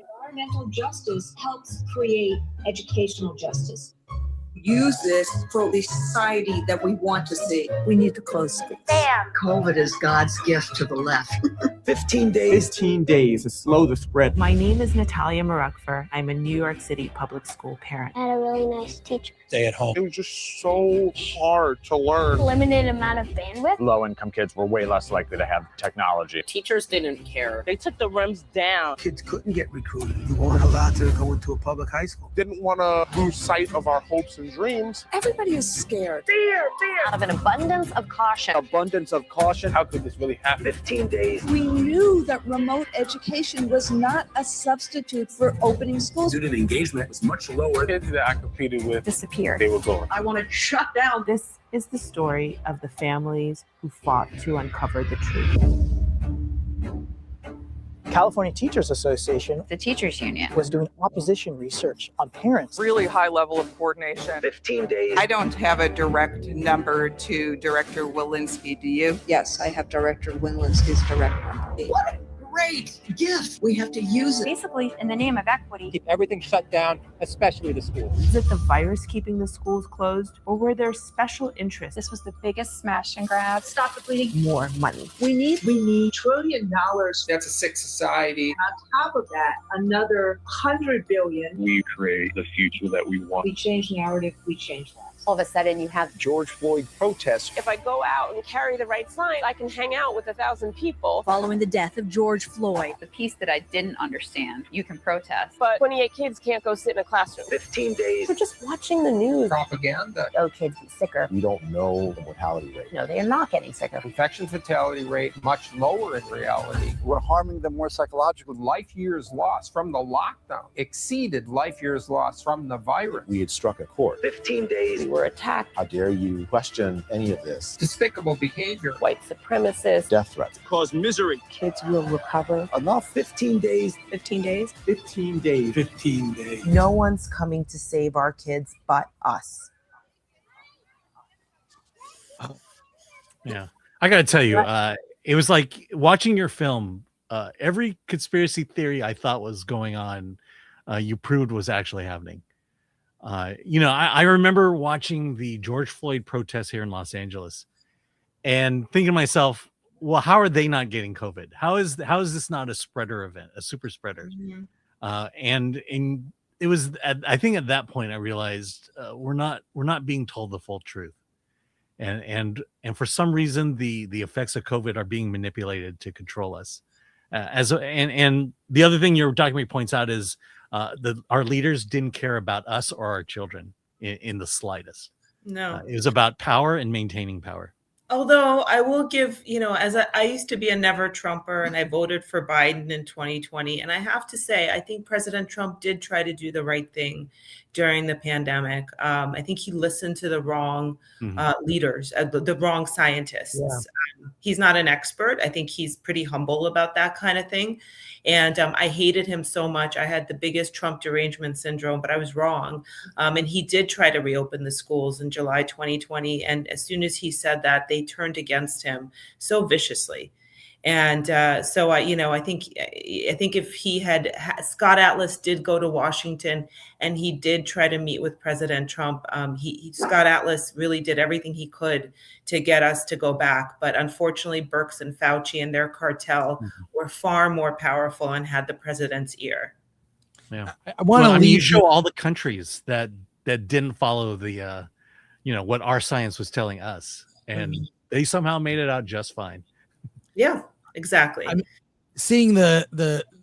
Environmental justice helps create educational justice. Use this for the society that we want to see. We need to close schools. Bam! COVID is God's gift to the left. 15 days. 15 days to slow the spread. My name is Natalya Murakhver. I'm a New York City public school parent. I had a really nice teacher. Stay at home. It was just so hard to learn. Limited amount of bandwidth. Low-income kids were way less likely to have technology. Teachers didn't care. They took the rims down. Kids couldn't get recruited. You weren't allowed to go into a public high school. Didn't want to lose sight of our hopes and dreams. Everybody is scared. Fear. Out of an abundance of caution. Abundance of caution. How could this really happen? 15 days. We knew that remote education was not a substitute for opening schools. Student engagement was much lower. Kids that I competed with Disappeared. they were gone. I want to shut down. This is the story of the families who fought to uncover the truth. California Teachers Association, The teachers union. was doing opposition research on parents. Really high level of coordination. 15 days. I don't have a direct number to Director Walensky. Do you? Yes, I have Director Walensky's direct number. What a great gift. We have to use it. Basically, in the name of equity. Keep everything shut down, especially the schools. Is it the virus keeping the schools closed, or were there special interests? This was the biggest smash and grab. Stop the bleeding. More money. We need $1 trillion. That's a sick society. On top of that, another $100 billion. We create the future that we want. We change narrative. We change that. All of a sudden, you have George Floyd protests. If I go out and carry the right sign, I can hang out with 1,000 people. Following the death of George Floyd. The piece that I didn't understand. You can protest. But 28 kids can't go sit in a classroom. 15 days. We're just watching the news. Propaganda. oh, kids get sicker. You don't know the mortality rate. No, they are not getting sicker. Infection fatality rate much lower in reality. We're harming them more psychologically. Life years lost from the lockdown exceeded life years lost from the virus. We had struck a chord. 15 days. We were attacked. How dare you question any of this? Despicable behavior. White supremacists. Death threats. Cause misery. Kids will recover. Enough. 15 days. 15 days? 15 days. 15 days. No one's coming to save our kids but us. Yeah, I gotta tell you, it was like watching your film. Every conspiracy theory I thought was going on, you proved was actually happening. I remember watching the George Floyd protests here in Los Angeles and thinking to myself, well, how are they not getting COVID? How is this not a spreader event, a super spreader? Mm-hmm. And it was I think at that point I realized we're not being told the full truth. And for some reason the effects of COVID are being manipulated to control us. And the other thing your documentary points out is our leaders didn't care about us or our children in the slightest. No, it was about power and maintaining power. Although I will give, I used to be a never Trumper and I voted for Biden in 2020. And I have to say, I think President Trump did try to do the right thing during the pandemic. I think he listened to the wrong leaders, the wrong scientists. Yeah. He's not an expert. I think he's pretty humble about that kind of thing. And I hated him so much. I had the biggest Trump derangement syndrome, but I was wrong. And he did try to reopen the schools in July 2020. And as soon as he said that, they turned against him so viciously. And so I think if he had Scott Atlas did go to Washington and he did try to meet with President Trump. Scott Atlas really did everything he could to get us to go back. But unfortunately, Birx and Fauci and their cartel were far more powerful and had the president's ear. Yeah, you show all the countries that that didn't follow the what our science was telling us, and they somehow made it out just fine. Yeah, exactly. Seeing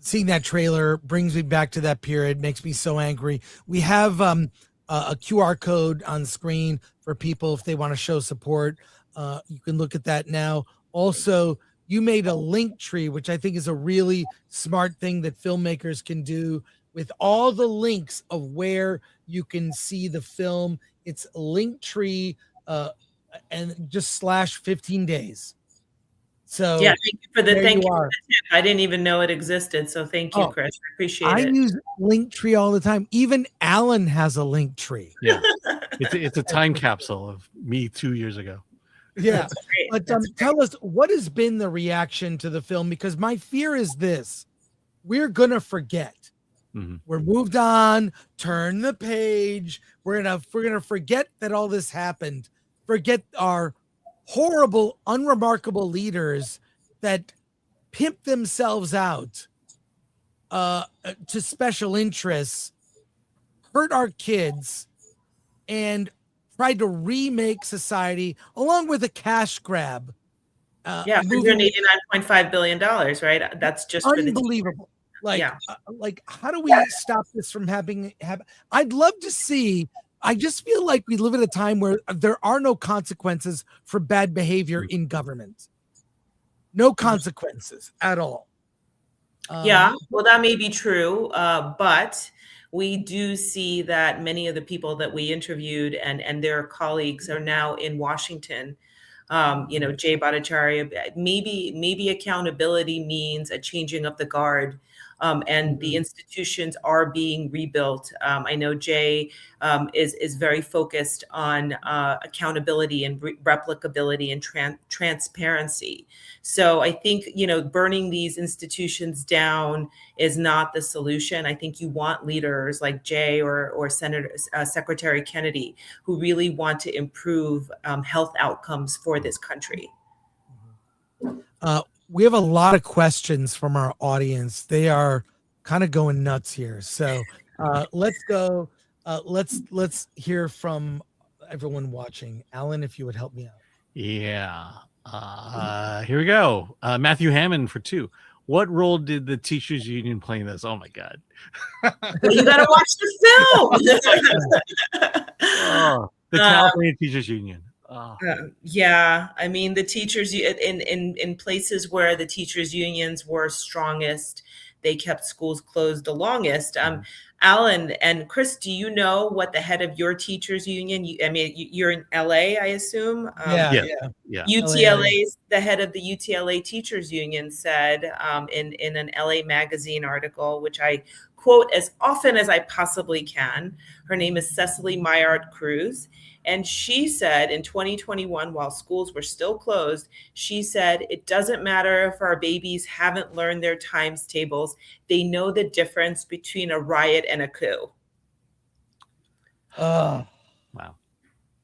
seeing that trailer brings me back to that period, makes me so angry. We have a QR code on screen for people if they want to show support. You can look at that now. Also, you made a link tree, which I think is a really smart thing that filmmakers can do, with all the links of where you can see the film. It's Linktree, and just /15 days. So yeah, thank you for the there thank you you for are. the tip. I didn't even know it existed. So thank you, Chris. I appreciate I it. use Linktree all the time. Even Alan has a Linktree. Yeah, it's a time capsule of me 2 years ago. Yeah, but tell us, what has been the reaction to the film? Because my fear is this: we're gonna forget. We're moved on. Turn the page. We're gonna forget that all this happened. Forget our horrible, unremarkable leaders that pimp themselves out to special interests, hurt our kids, and tried to remake society along with a cash grab. Yeah, $189.5 billion, right? That's just unbelievable. Like how do we stop this from happening? I'd love to see. I just feel like we live in a time where there are no consequences for bad behavior in government. No consequences at all. Yeah, well, that may be true, but we do see that many of the people that we interviewed and their colleagues are now in Washington. Jay Bhattacharya, maybe accountability means a changing of the guard. And the institutions are being rebuilt. I know Jay is very focused on accountability and replicability and transparency. So I think, burning these institutions down is not the solution. I think you want leaders like Jay or Secretary Kennedy who really want to improve health outcomes for this country. We have a lot of questions from our audience. They are kind of going nuts here. So let's go. Let's hear from everyone watching. Alan, if you would help me out. Yeah. Here we go. Matthew Hammond for 2. What role did the teachers union play in this? Oh my God. Well, you gotta watch the film. The California Teachers Union. Yeah, I mean, the teachers in places where the teachers unions were strongest, they kept schools closed the longest. Alan and Chris, do you know what the head of your teachers union? You're in LA, I assume. Yeah. UTLA's the head of the UTLA teachers union said in an LA magazine article, which I quote as often as I possibly can. Her name is Cecily Maillard Cruz. And she said in 2021, while schools were still closed, she said, it doesn't matter if our babies haven't learned their times tables. They know the difference between a riot and a coup. Wow.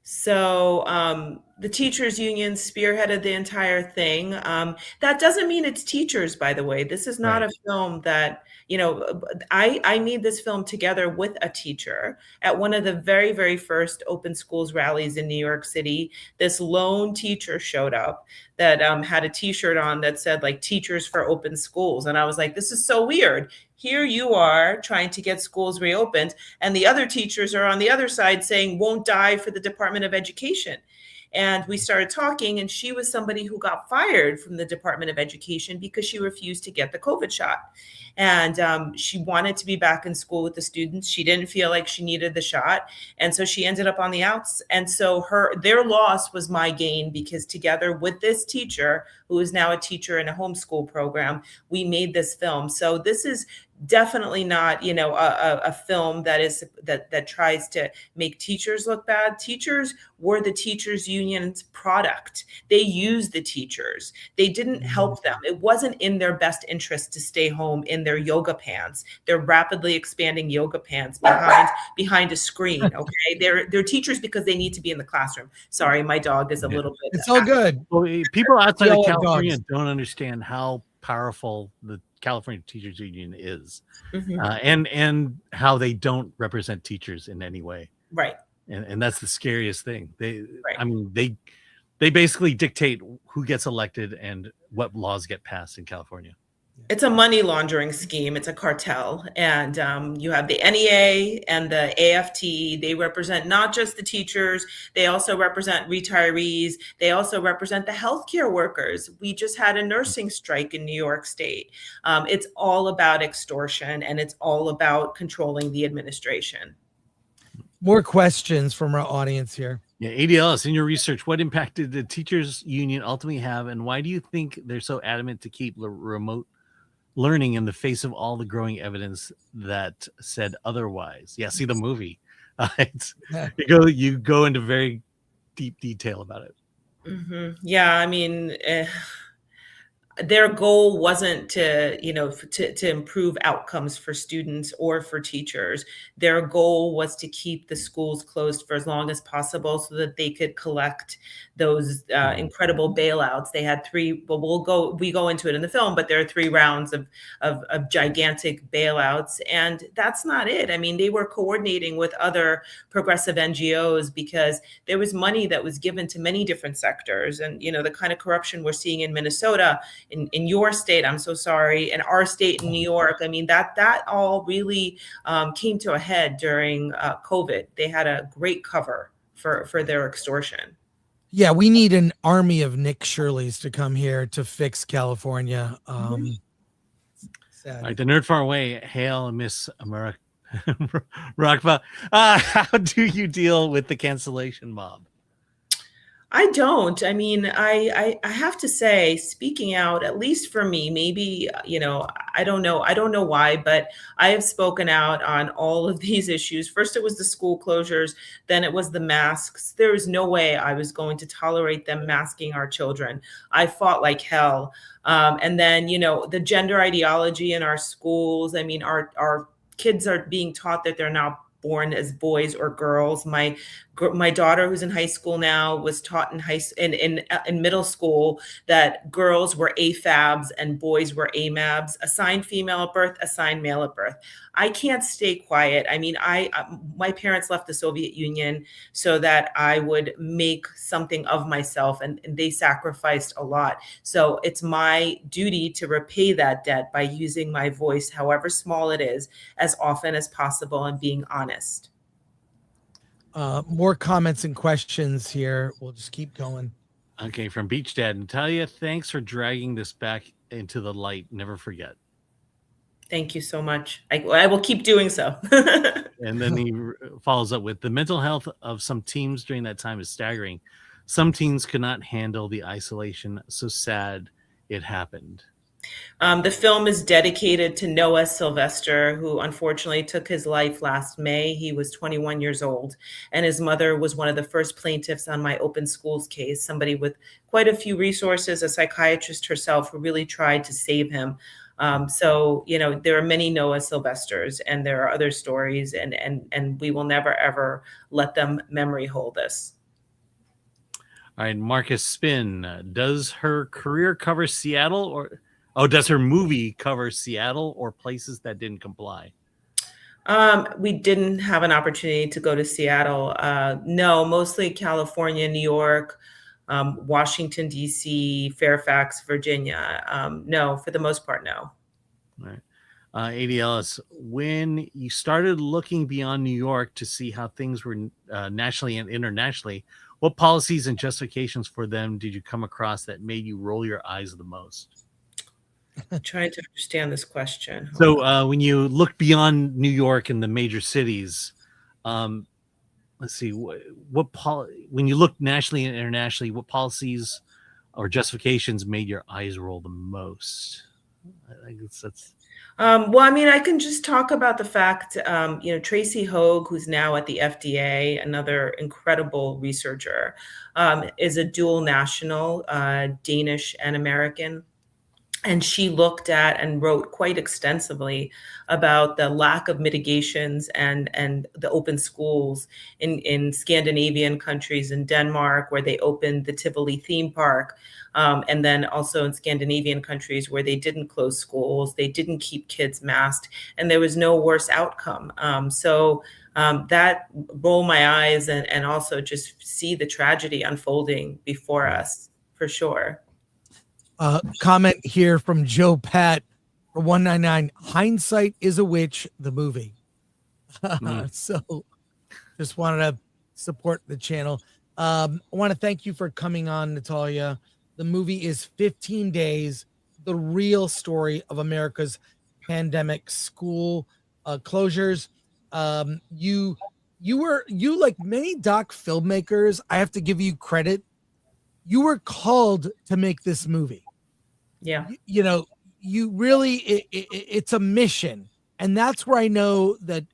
So the teachers union spearheaded the entire thing. That doesn't mean it's teachers, by the way. This is not a film that, I made this film together with a teacher at one of the very, very first open schools rallies in New York City. This lone teacher showed up that had a t-shirt on that said like Teachers for Open Schools. And I was like, this is so weird. Here you are trying to get schools reopened, and the other teachers are on the other side saying won't die for the Department of Education. And we started talking, and she was somebody who got fired from the Department of Education because she refused to get the COVID shot. And she wanted to be back in school with the students. She didn't feel like she needed the shot. And so she ended up on the outs. And so their loss was my gain, because together with this teacher, who is now a teacher in a homeschool program, we made this film. So this is definitely not, a film that tries to make teachers look bad. Teachers were the teachers union's product. They used the teachers. They didn't help them. It wasn't in their best interest to stay home in their yoga pants, their rapidly expanding yoga pants behind a screen. Okay. They're teachers because they need to be in the classroom. Sorry, my dog is a little bit. It's all good. Well, people outside of California dogs don't understand how powerful the California Teachers Union is, and how they don't represent teachers in any way. Right. And that's the scariest thing. Right. I mean, they basically dictate who gets elected and what laws get passed in California. It's a money laundering scheme. It's a cartel. And you have the NEA and the AFT. They represent not just the teachers, they also represent retirees. They also represent the healthcare workers. We just had a nursing strike in New York State. It's all about extortion, and it's all about controlling the administration. More questions from our audience here. Yeah, ADLS, in your research, what impact did the teachers union ultimately have, and why do you think they're so adamant to keep remote learning in the face of all the growing evidence that said otherwise? Yeah, see the movie. You go into very deep detail about it. Mm-hmm. Yeah, I mean, their goal wasn't to improve outcomes for students or for teachers. Their goal was to keep the schools closed for as long as possible so that they could collect those incredible bailouts. They had three, well, we go into it in the film, but there are 3 rounds of gigantic bailouts. And that's not it. I mean, they were coordinating with other progressive NGOs because there was money that was given to many different sectors. And, the kind of corruption we're seeing in Minnesota, in your state, I'm so sorry, in our state in New York, I mean, that all really came to a head during COVID. They had a great cover for their extortion. Yeah, we need an army of Nick Shirleys to come here to fix California. Sad. All right, the nerd far away, hail Miss Murakhver. How do you deal with the cancellation mob? I don't. I mean, I have to say, speaking out, at least for me, maybe, I don't know why, but I have spoken out on all of these issues. First, it was the school closures. Then it was the masks. There was no way I was going to tolerate them masking our children. I fought like hell. And then, the gender ideology in our schools. I mean, our kids are being taught that they're now born as boys or girls. My daughter, who's in high school now, was taught in middle school that girls were AFABs and boys were AMABs, assigned female at birth, assigned male at birth. I can't stay quiet. I mean, my parents left the Soviet Union so that I would make something of myself, and they sacrificed a lot. So it's my duty to repay that debt by using my voice, however small it is, as often as possible, and being honest. More comments and questions here. We'll just keep going. Okay, from Beach Dad, Natalya, thanks for dragging this back into the light. Never forget. Thank you so much. I will keep doing so. And then he follows up with, the mental health of some teens during that time is staggering. Some teens could not handle the isolation. So sad it happened. The film is dedicated to Noah Sylvester, who unfortunately took his life last May. He was 21 years old, and his mother was one of the first plaintiffs on my open schools case, somebody with quite a few resources, a psychiatrist herself who really tried to save him. So, there are many Noah Sylvesters, and there are other stories, and we will never, ever let them memory hold us. All right, Marcus Spin, does her career cover Seattle or... Oh, does her movie cover Seattle or places that didn't comply? We didn't have an opportunity to go to Seattle. No, mostly California, New York, Washington, D.C., Fairfax, Virginia. No, for the most part, no. All right. ADLS, when you started looking beyond New York to see how things were nationally and internationally, what policies and justifications for them did you come across that made you roll your eyes the most? I'm trying to understand this question. So when you look beyond New York and the major cities, let's see, when you look nationally and internationally, what policies or justifications made your eyes roll the most? I guess that's... Well, I mean, I can just talk about the fact, Tracy Hogue, who's now at the FDA, another incredible researcher, is a dual national, Danish and American. And she looked at and wrote quite extensively about the lack of mitigations and the open schools in Scandinavian countries, in Denmark, where they opened the Tivoli theme park, and then also in Scandinavian countries where they didn't close schools, they didn't keep kids masked, and there was no worse outcome. That rolled my eyes and also just see the tragedy unfolding before us, for sure. Comment here from Joe Pat for 199. Hindsight is a Witch, the movie. So just wanted to support the channel. I want to thank you for coming on, Natalya. The movie is 15 Days, the real story of America's pandemic school closures. You like many doc filmmakers, I have to give you credit. You were called to make this movie. Yeah. You know, you really, it's a mission. And that's where I know that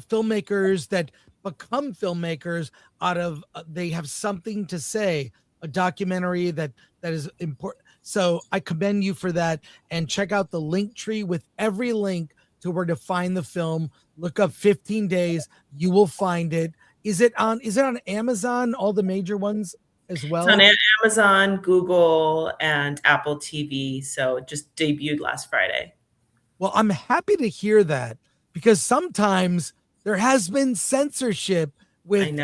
filmmakers that become filmmakers out of, they have something to say, a documentary that is important. So I commend you for that. And check out the link tree with every link to where to find the film. Look up 15 Days. You will find it. Is it on Amazon, all the major ones as well? It's on Amazon, Google, and Apple TV. So it just debuted last Friday. Well, I'm happy to hear that, because sometimes there has been censorship with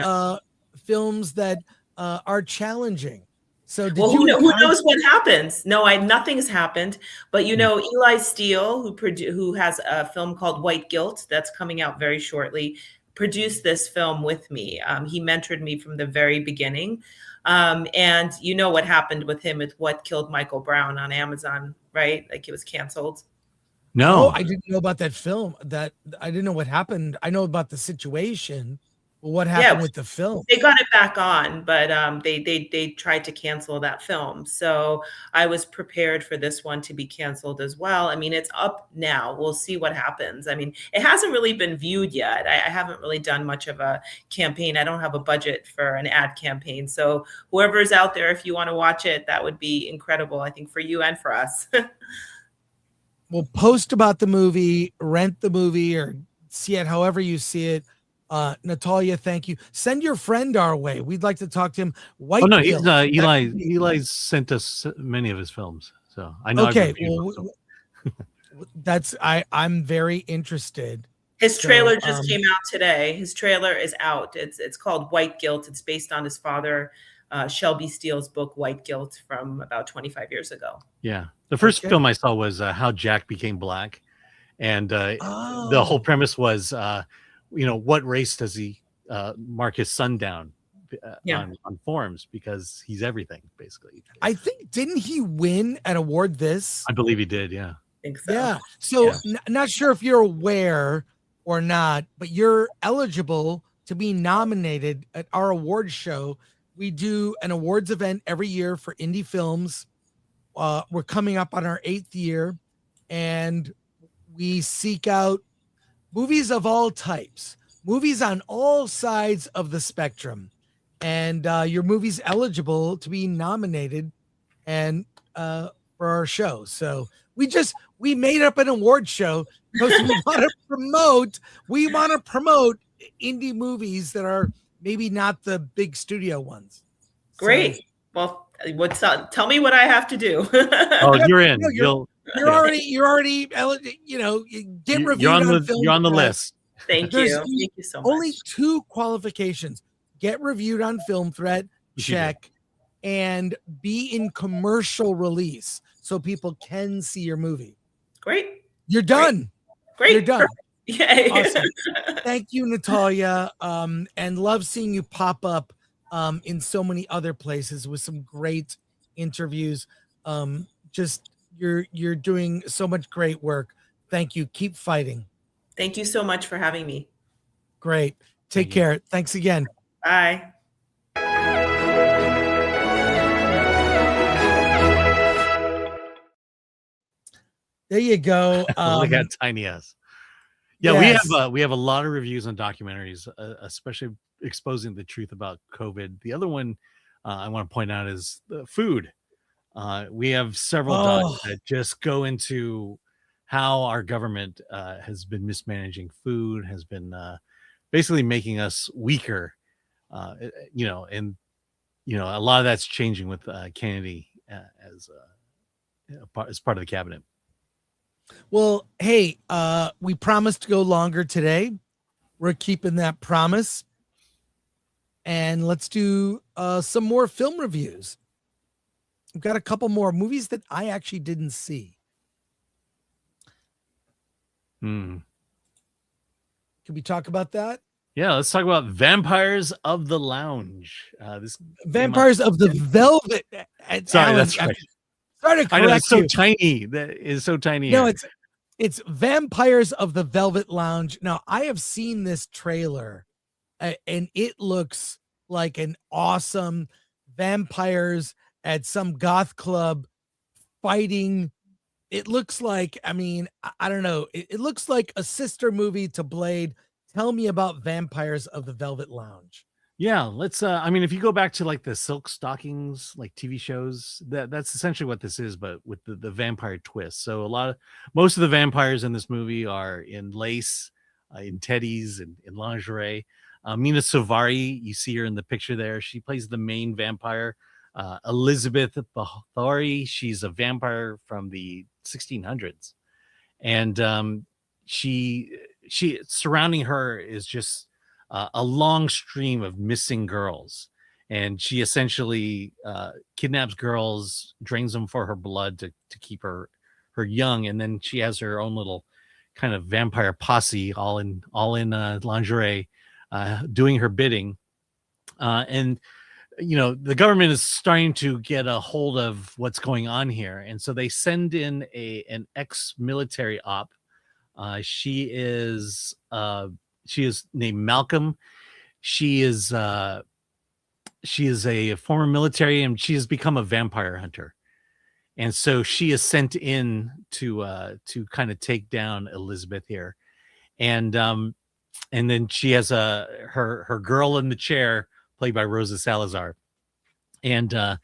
films that are challenging. So who knows what happens? No, nothing has happened. But Eli Steele, who has a film called White Guilt that's coming out very shortly, produced this film with me. He mentored me from the very beginning. And you know what happened with him with What Killed Michael Brown on Amazon, right? Like, it was canceled. No, I didn't know about that film. That I didn't know what happened. I know about the situation. Well, what happened with the film? They got it back on, but they tried to cancel that film. So I was prepared for this one to be canceled as well. I mean, it's up now. We'll see what happens. I mean, it hasn't really been viewed yet. I haven't really done much of a campaign. I don't have a budget for an ad campaign. So whoever is out there, if you want to watch it, that would be incredible, I think, for you and for us. We'll post about the movie, rent the movie, or see it however you see it. Natalya, thank you. Send your friend our way. We'd like to talk to him. Eli sent us many of his films, so I know. Okay, I'm very interested. His trailer just came out today. His trailer is out. It's called White Guilt. It's based on his father, Shelby Steele's book White Guilt, from about 25 years ago. Yeah, the first film I saw was How Jack Became Black, and the whole premise was, what race does he mark his son down on forms, because he's everything, basically. I think, didn't he win an award this? I believe he did, yeah. I think so. Yeah. So not sure if you're aware or not, but you're eligible to be nominated at our award show. We do an awards event every year for indie films. We're coming up on our 8th year, and we seek out movies of all types, movies on all sides of the spectrum, and your movie's eligible to be nominated and for our show. So we made up an award show because we want to promote indie movies that are maybe not the big studio ones. Great. So, well, tell me what I have to do. You're in. You're already, get reviewed You're on the list. Thank you. Thank you so much. Only 2 qualifications: get reviewed on Film Threat, check, and be in commercial release so people can see your movie. Great. You're done. Great. You're done. Yay. Awesome. Thank you, Natalya. And love seeing you pop up in so many other places with some great interviews. You're doing so much great work. Thank you. Keep fighting. Thank you so much for having me. Great. Take care. Thanks again. Bye. There you go. Look at Tiny Ass. Yeah, yes. we have a lot of reviews on documentaries, especially exposing the truth about COVID. The other one I want to point out is food. We have several docs that just go into how our government has been mismanaging food, has been basically making us weaker. And a lot of that's changing with Kennedy as part of the cabinet. Well, hey, we promised to go longer today. We're keeping that promise. And let's do some more film reviews. We've got a couple more movies that I actually didn't see. Can we talk about that? Yeah, let's talk about Vampires of the Lounge. This Vampires of the Velvet. Sorry, Alan, that's right. Sorry to I know correct it's so you. tiny. That is so tiny. No, here. it's Vampires of the Velvet Lounge. Now, I have seen this trailer, and it looks like an awesome vampires at some goth club fighting. It looks like, I mean, I don't know. It looks like a sister movie to Blade. Tell me about Vampires of the Velvet Lounge. Yeah, let's I mean, if you go back to like the Silk Stockings, like TV shows, that's essentially what this is, but with the vampire twist. So most of the vampires in this movie are in lace, in teddies, and in lingerie. Mina Suvari, you see her in the picture there. She plays the main vampire. Elizabeth Bathory, she's a vampire from the 1600s, and she surrounding her is just a long stream of missing girls, and she essentially kidnaps girls, drains them for her blood to keep her young, and then she has her own little kind of vampire posse, all in lingerie, doing her bidding, and the government is starting to get a hold of what's going on here, and so they send in an ex-military op. She is named Malcolm. She is a former military, and she has become a vampire hunter. And so she is sent in to kind of take down Elizabeth here. And then she has her girl in the chair, played by Rosa Salazar. And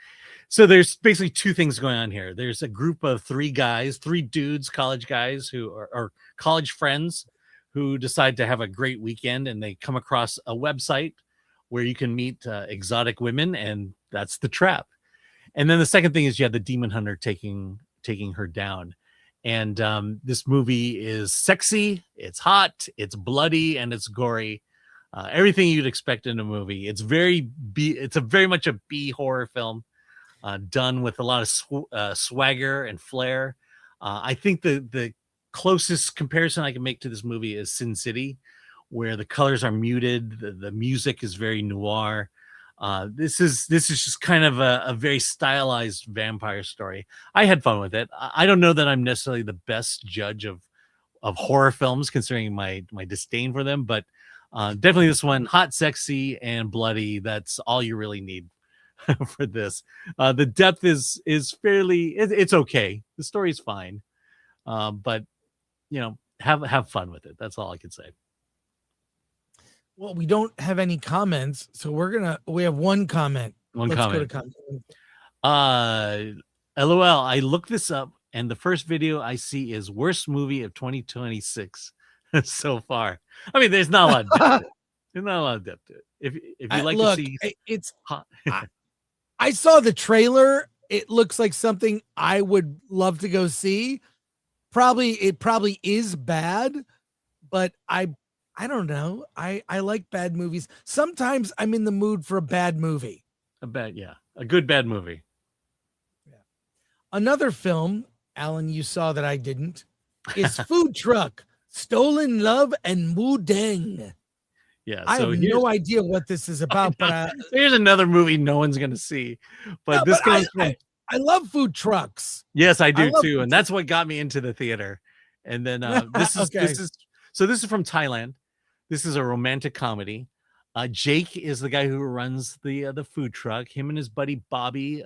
so there's basically two things going on here. There's a group of three dudes, college guys who are college friends who decide to have a great weekend, and they come across a website where you can meet exotic women, and that's the trap. And then the second thing is you have the demon hunter taking her down. And this movie is sexy, it's hot, it's bloody, and it's gory. Everything you'd expect in a movie. It's very much a B horror film, done with a lot of swagger and flair. I think the closest comparison I can make to this movie is Sin City, where the colors are muted, the music is very noir. This is just kind of a very stylized vampire story. I had fun with it. I don't know that I'm necessarily the best judge of horror films, considering my disdain for them, but definitely this one, hot, sexy, and bloody. That's all you really need for this. The depth is fairly, it's okay. The story's fine, but have fun with it. That's all I can say. Well, we don't have any comments, so we have one comment. Let's comment. Go to comment. LOL, I looked this up, and the first video I see is worst movie of 2026 so far. I mean, there's not a lot of depth to it. There's not a lot of depth to it. If you like to see, it's I saw the trailer. It looks like something I would love to go see. It probably is bad, but I don't know. I like bad movies. Sometimes I'm in the mood for a bad movie. A good bad movie. Yeah. Another film, Alan, you saw that I didn't, is Food Truck, Stolen Love, and Deng. Yeah, I have no idea what this is about, but here's another movie no one's gonna see. But this comes from. I love food trucks. Yes, I do too, and that's what got me into the theater. And then this is from Thailand. This is a romantic comedy. Jake is the guy who runs the food truck. Him and his buddy Bobby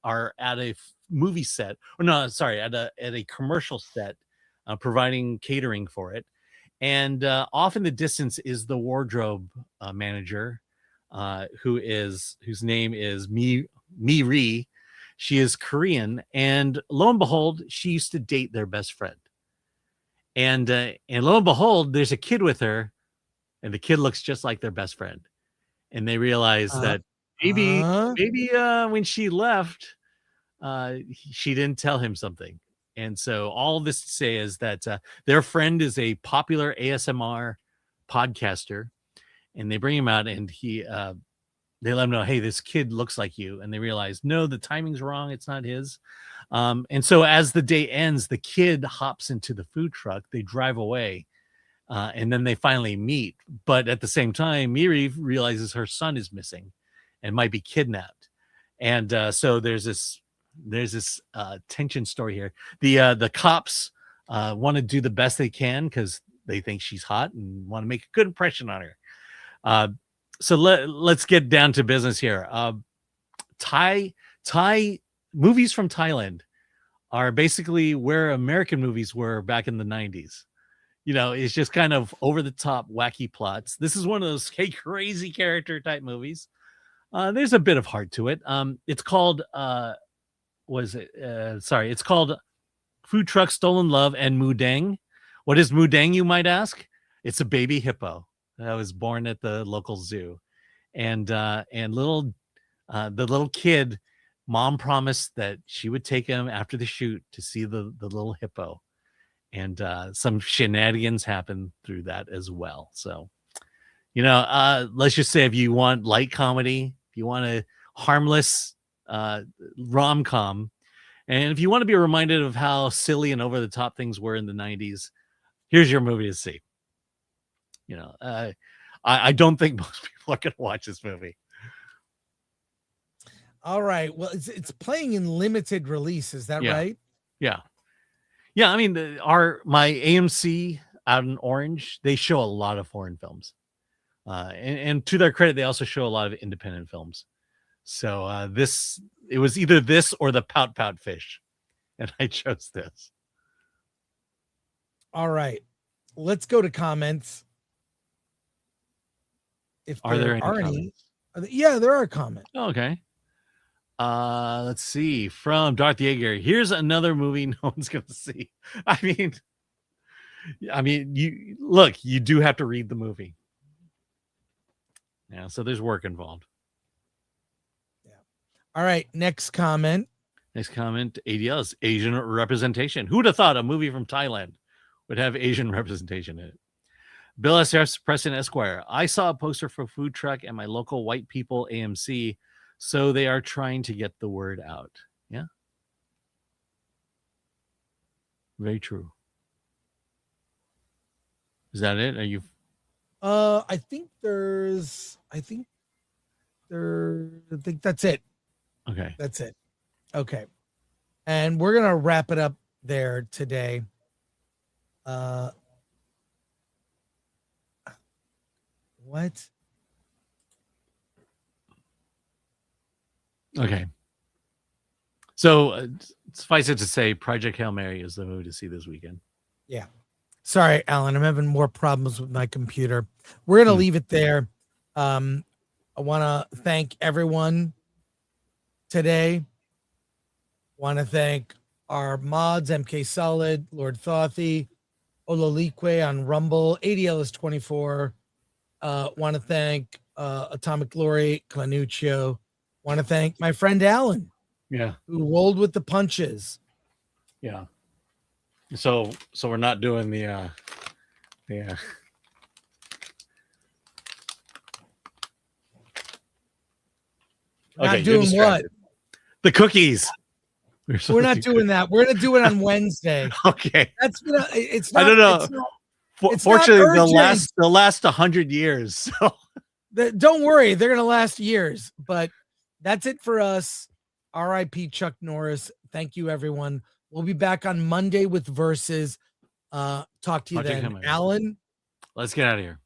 are at a movie set, at a commercial set, providing catering for it. And off in the distance is the wardrobe manager, whose name is Miri. She is Korean, and lo and behold, she used to date their best friend. And lo and behold, there's a kid with her, and the kid looks just like their best friend. And they realize that maybe when she left, she didn't tell him something. And so all this to say is that their friend is a popular ASMR podcaster, and they bring him out, and they let him know, hey, this kid looks like you. And they realize, no, the timing's wrong. It's not his. And so as the day ends, the kid hops into the food truck. They drive away. And then they finally meet. But at the same time, Miri realizes her son is missing and might be kidnapped. And so there's this tension story here. The cops want to do the best they can because they think she's hot and want to make a good impression on her. So let's get down to business here. Thai movies from Thailand are basically where American movies were back in the 90s. You know, it's just kind of over the top, wacky plots. This is one of those crazy character type movies. There's a bit of heart to it. It's called it's called Food Truck Stolen Love and Mudeng. What is Mudeng, you might ask? It's a baby hippo that was born at the local zoo. And the little kid, mom promised that she would take him after the shoot to see the little hippo. And some shenanigans happen through that as well. So, you know, let's just say if you want light comedy, if you want a harmless rom-com, and if you want to be reminded of how silly and over the top things were in the 90s, here's your movie to see. You know, I don't think most people are going to watch this movie. All right. Well, it's playing in limited release. Is that right? Yeah. Yeah, I mean, my AMC out in Orange, they show a lot of foreign films. And to their credit, they also show a lot of independent films. So it was either this or the Pout Pout Fish. And I chose this. All right. Let's go to comments. If Are there any comments? Yeah, there are comments. Oh, okay. Let's see. From Darth Yeager, here's another movie no one's gonna see. I mean, you do have to read the movie. Yeah, so there's work involved. Yeah. All right, next comment. ADL's Asian representation. Who would have thought a movie from Thailand would have Asian representation in it? Bill SR's Preston Esquire. I saw a poster for food truck at my local white people AMC. So they are trying to get the word out. Yeah. Very true. Is that it? Are you? I think that's it. Okay. That's it. Okay. And we're going to wrap it up there today. What? Okay. So suffice it to say, Project Hail Mary is the movie to see this weekend. Yeah. Sorry, Alan. I'm having more problems with my computer. We're going to leave it there. I want to thank everyone today. Want to thank our mods, MK Solid, Lord Thothy, Ololique on Rumble, ADL is 24. Want to thank Atomic Glory, Clanuccio. Want to thank my friend Alan. Yeah. Who rolled with the punches. Yeah. So we're not doing the Not doing what? The cookies. We're not doing that. We're gonna do it on Wednesday. Okay. That's it's not, I don't know. It's Fortunately, not the last 100 years. So don't worry, they're gonna last years. But that's it for us. R.I.P. Chuck Norris. Thank you, everyone. We'll be back on Monday with Versus. Talk to you then, Alan. Let's get out of here.